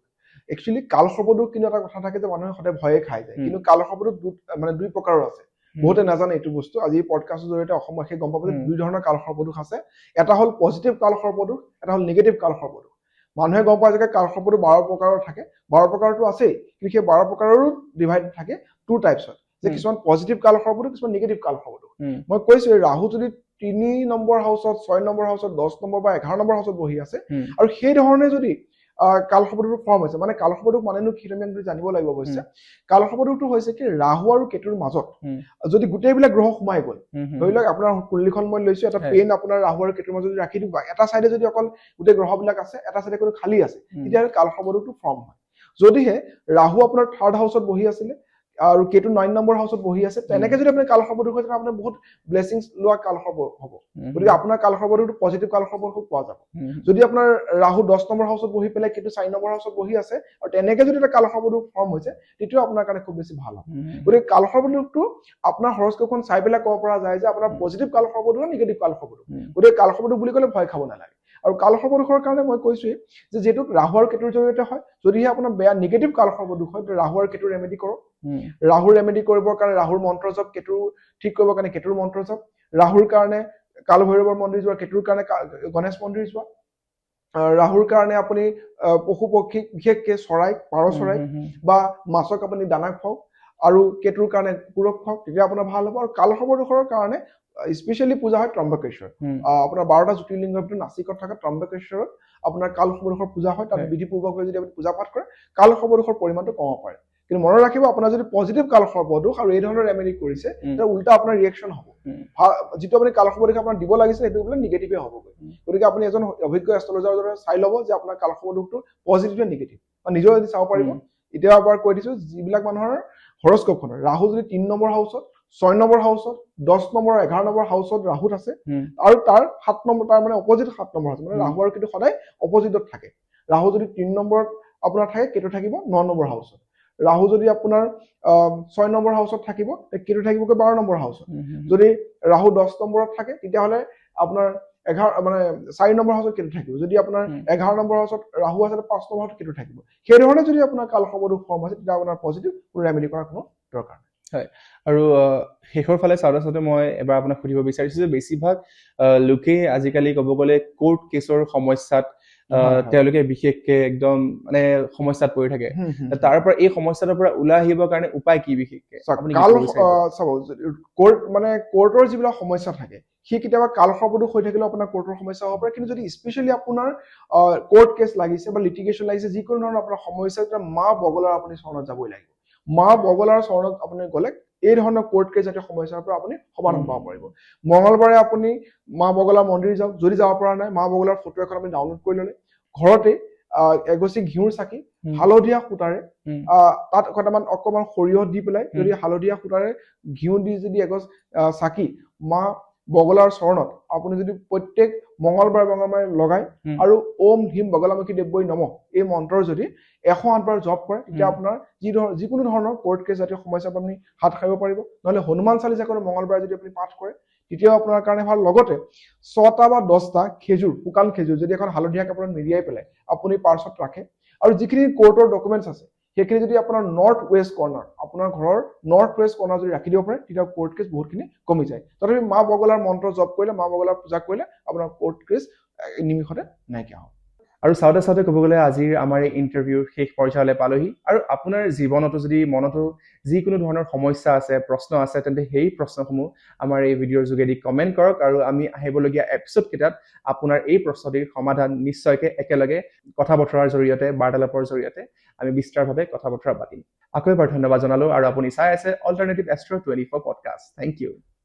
একচুৱেলি কাল সৰ্প দুখ কিন্তু এটা কথা থাকে যে মানুহে সদায় ভয়ে খাই যায় কিন্তু কাল সৰ্প দুখ মানে দুই প্ৰকাৰৰ আছে বহুতে নাজানে এইটো বস্তু আজি পডকাষ্টৰ জৰিয়তে অসমবাসীয়ে গম পাব যে দুই ধৰণৰ কাল সৰ্প দুখ আছে এটা হ'ল পজিটিভ কাল সৰ্প দুখ এটা হ'ল নিগেটিভ কাল সৰ্প দুখ মানুহে গম পায় যে কাল সৰ্পটো 12 প্ৰকাৰৰ থাকে 12 প্ৰকাৰটো আছেই কিন্তু সেই 12 প্ৰকাৰৰো ডিভাইড থাকে টু টাইপছত যে কিছুমান পজিটিভ কাল সৰ্প দুখ কিছুমান নিগেটিভ কাল সৰ্প দুখ মই কৈছো ৰাহু যদি 3 নম্বৰ হাউচত 6 নম্বৰ হাউচত 10 নম্বৰ বা 11 নম্বৰ হাউচত বহি আছে আৰু সেই ধৰণে যদি কাল সৰ্পদোষ ফৰ্ম হৈছে মানে কাল সৰ্পদোষ মানেনো কি আমি জানিব লাগিব অৱশ্যে কাল সৰ্পদোষটো হৈছে কি ৰাহু আৰু কেতুৰ মাজত যদি গোটেইবিলাক গ্ৰহ সোমাই গ'ল ধৰি লওক আপোনাৰ কুণ্ডলীখন মই লৈছো এটা পেন আপোনাৰ ৰাহু আৰু কেতুৰ মাজত ৰাখি দিবা এটা চাইডে যদি অকল গোটেই গ্ৰহবিলাক আছে এটা চাইডে কোনো খালী আছে তেতিয়া কাল সৰ্পদোষটো ফৰ্ম হয় যদিহে ৰাহু আপোনাৰ 3rd হাউচত বহি আছিলে আৰু কেতু 9 নম্বৰ হাউচত বহি আছে তেনেকে যদি আপুনি কাল সৰ্পদোষ হয় তেতিয়া আপুনি বহুত ব্লেছিংছ লোৱা কাল সৰ্প হ'ব গতিকে আপোনাৰ কাল সৰ্পদোষটো পজিটিভ কাল সৰ্প পোৱা যাব যদি আপোনাৰ ৰাহু 10 নম্বৰ হাউচত বহি পেলাই কেতু 4 নম্বৰ হাউচত বহি আছে আৰু তেনেকে যদি এটা কাল সৰ্পদোষ ফৰ্ম হৈছে তেতিয়াও আপোনাৰ কাৰণে খুব বেছি ভাল হ'ব গতিকে কাল সৰ্পদোষটো আপোনাৰ হৰস্কোপখন চাই পেলাই ক'ব পৰা যায় যে আপোনাৰ পজিটিভ কাল সৰ্পদোষ নিগেটিভ কাল সৰ্পদোষ গতিকে কাল সৰ্পদোষ বুলি ক'লে ভয় খাব নালাগে আৰু কাল সৰ্পদোষৰ কাৰণে মই কৈছোৱেই যে যেটো ৰাহু আৰু কেতুৰ জৰিয়তে হয় যদিহে আপোনাৰ বেয়া নিগেটিভ কাল সৰ্পদোষ হয় ৰাহু আৰু কেতুৰ ৰেমেডি কৰক ৰাহুৰ ৰেমেডি কৰিবৰ কাৰণে ৰাহুৰ মন্ত্ৰ জপ কেতু ঠিক কৰিবৰ কাৰণে কেতুৰ মন্ত্ৰ জপ ৰাহুৰ কাৰণে কাল ভৈৰৱৰ মন্দিৰ যোৱা কেতুৰ কাৰণে গণেশ মন্দিৰ যোৱা ৰাহুৰ কাৰণে আপুনি পশু পক্ষী বিশেষকৈ চৰাই পাৰ চৰাই বা মাছক আপুনি দানা খুৱাওক আৰু কেতুৰ কাৰণে কুকুৰক খুৱাওক তেতিয়া আপোনাৰ ভাল হ'ব আৰু কাল সৰ্পদোষৰ কাৰণে স্পেশালি পূজা হয় ত্ৰম্বকেশ্বৰ আপোনাৰ 12টা জ্যোতিৰ্লিংগৰ ভিতৰত নাসিকত থকা ত্ৰম্বকেশ্বৰত আপোনাৰ কাল সৰ্পদোষৰ পূজা হয় তাত বিধিপূৰ্বকভাৱে যদি আপুনি পূজা পাঠ কৰে কাল সৰ্পদোষৰ পৰিমাণটো কমাব পাৰে কিন্তু মনত ৰাখিব আপোনাৰ যদি পজিটিভ কাল সৰ্পদোষ আৰু এই ধৰণৰ ৰেমেডি কৰিছে তেতিয়া উল্টা আপোনাৰ ৰিয়েকশ্যন হ'ব যিটো আপুনি কাল সৰ্পদোষ আপোনাৰ দিব লাগিছে সেইটো বোলে নিগেটিভে হ'বগৈ গতিকে আপুনি এজন অভিজ্ঞ এষ্ট্ৰলজাৰৰ দ্বাৰা চাই ল'ব যে আপোনাৰ কাল সৰ্পদোষটো পজিটিভ নে নিগেটিভ বা নিজেও যদি চাব পাৰিব এতিয়া এবাৰ কৈ দিছো যিবিলাক মানুহৰ হৰস্কোপখনৰ ৰাহু যদি 3 নম্বৰ হাউচত 6 নম্বৰ হাউচত 10 নম্বৰ 11 নম্বৰ হাউচত ৰাহুত আছে আৰু তাৰ 7 নম্বৰ তাৰ মানে অপজিট 7 নম্বৰ আছে মানে ৰাহু আৰু কেতু সদায় অপজিটত থাকে ৰাহু যদি 3 নম্বৰত আপোনাৰ থাকে কেতু থাকিব 9 নম্বৰ হাউচত ৰাহু যদি আপোনাৰ 6 নম্বৰ হাউচত থাকিব কেতু থাকিবকৈ 12 নম্বৰ হাউচত যদি ৰাহু 10 নম্বৰত থাকে তেতিয়া হলে আপোনাৰ 11 মানে 4 নম্বৰ হাউচত কেতু থাকিব যদি আপোনাৰ 11 নম্বৰ হাউচত ৰাহু আছে 5 নম্বৰ হাউচত কেতু থাকিব সেই ধৰণে যদি আপোনাৰ কাল সৰ্পদোষ ফৰ্ম আছে তেতিয়া আপোনাৰ পজিটিভ ৰেমেডি কৰাৰ কোনো দৰকাৰ নাই হয় আৰু শেষৰ ফালে চাওঁতে মই এবাৰ আপোনাক সুধিব বিচাৰিছো যে বেছিভাগ লোকে আজিকালি ক'ব গ'লে কোৰ্ট কেছৰ সমস্যাত তেওঁলোকে বিশেষকে একদম মানে সমস্যাত পৰি থাকে তাৰ পৰা এই সমস্যাটোৰ পৰা ওলাই আহিবৰ কাৰণে উপায় কি বিশেষকে কাল চাব কোৰ্ট মানে কোৰ্টৰ যিবিলাক সমস্যা থাকে সি কেতিয়াবা কাল সৰ্পদোষ হৈ থাকিলেও আপোনাৰ কোৰ্টৰ সমস্যা হ'ব পাৰে কিন্তু যদি স্পেশালি আপোনাৰ কোৰ্ট কেছ লাগিছে বা লিটিগেশ্যন লাগিছে যিকোনো ধৰণৰ আপোনাৰ সমস্যা তেতিয়া মা বগলাৰ আপুনি চৰণত যাবই লাগিব মা বগলাৰ চৰণত আপুনি গ'লে এই ধৰণৰ কোৰ্ট কেছ জাতীয় সমস্যাৰ পৰা আপুনি সমাধান পাব পাৰিব মঙ্গলবাৰে আপুনি মা বগলা মন্দিৰ যাওক যদি যাব পৰা নাই মা বগলাৰ ফটো এখন আপুনি ডাউনলোড কৰি ল'লে ঘৰতে এগছি ঘিউৰ চাকি হালধীয়া সূতাৰে তাত অকমান সৰিয়হ দি পেলাই যদি হালধীয়া সূতাৰে ঘিউ দি যদি এগছ চাকি মা বগলাৰ চৰণত আপুনি যদি প্ৰত্যেক মঙলবাৰে লগায় আৰু ওম হীম বগলামুখী দেৱৈ নমঃ এই মন্ত্ৰৰ যদি 108 বাৰ জপ কৰে তেতিয়া আপোনাৰ যিকোনো ধৰণৰ কোৰ্ট কেছ জাতীয় সমস্যাৰ পৰা আপুনি হাত সাৰিব পাৰিব নহলে হনুমান চালিচা কৰে মঙলবাৰে যদি আপুনি পাঠ কৰে তেতিয়াও আপোনাৰ কাৰণে ভাল লগতে 6টা বা 10টা খেজুৰ শুকান খেজুৰ যদি এখন হালধীয়া কাপোৰত মেৰিয়াই পেলাই আপুনি পাৰ্চত ৰাখে আৰু যিখিনি কোৰ্টৰ ডকুমেণ্টছ আছে সেইখিনি যদি আপোনাৰ নৰ্থ ৱেষ্ট কৰ্নাৰ আপোনাৰ ঘৰৰ নৰ্থ ৱেষ্ট কৰ্নাৰ যদি ৰাখি দিব পাৰে তেতিয়া কোৰ্ট কেছ বহুতখিনি কমি যায় তথাপি মা বগলাৰ মন্ত্ৰ জপ কৰিলে মা বগলাৰ পূজা কৰিলে আপোনাৰ কোৰ্ট কেছ নিমিষতে নাইকিয়া হয় আৰু চাওঁতে চাওঁতে ক'ব গ'লে আজিৰ আমাৰ এই ইণ্টাৰভিউৰ শেষ পৰ্যায়লৈ পালোহি আৰু আপোনাৰ জীৱনতো যদি মনতো যিকোনো ধৰণৰ সমস্যা আছে প্ৰশ্ন আছে তেন্তে সেই প্ৰশ্নসমূহ আমাৰ এই ভিডিঅ'ৰ যোগেদি কমেণ্ট কৰক আৰু আমি আহিবলগীয়া এপিছ'ড কেইটাত আপোনাৰ এই প্ৰশ্নটিৰ সমাধান নিশ্চয়কৈ একেলগে কথা বতৰাৰ জৰিয়তে বাৰ্তালাপৰ জৰিয়তে আমি বিস্তাৰভাৱে কথা বতৰা পাতিম আকৌ এবাৰ ধন্যবাদ জনালো আৰু আপুনি চাই আছে alternative astro 24 podcast thank U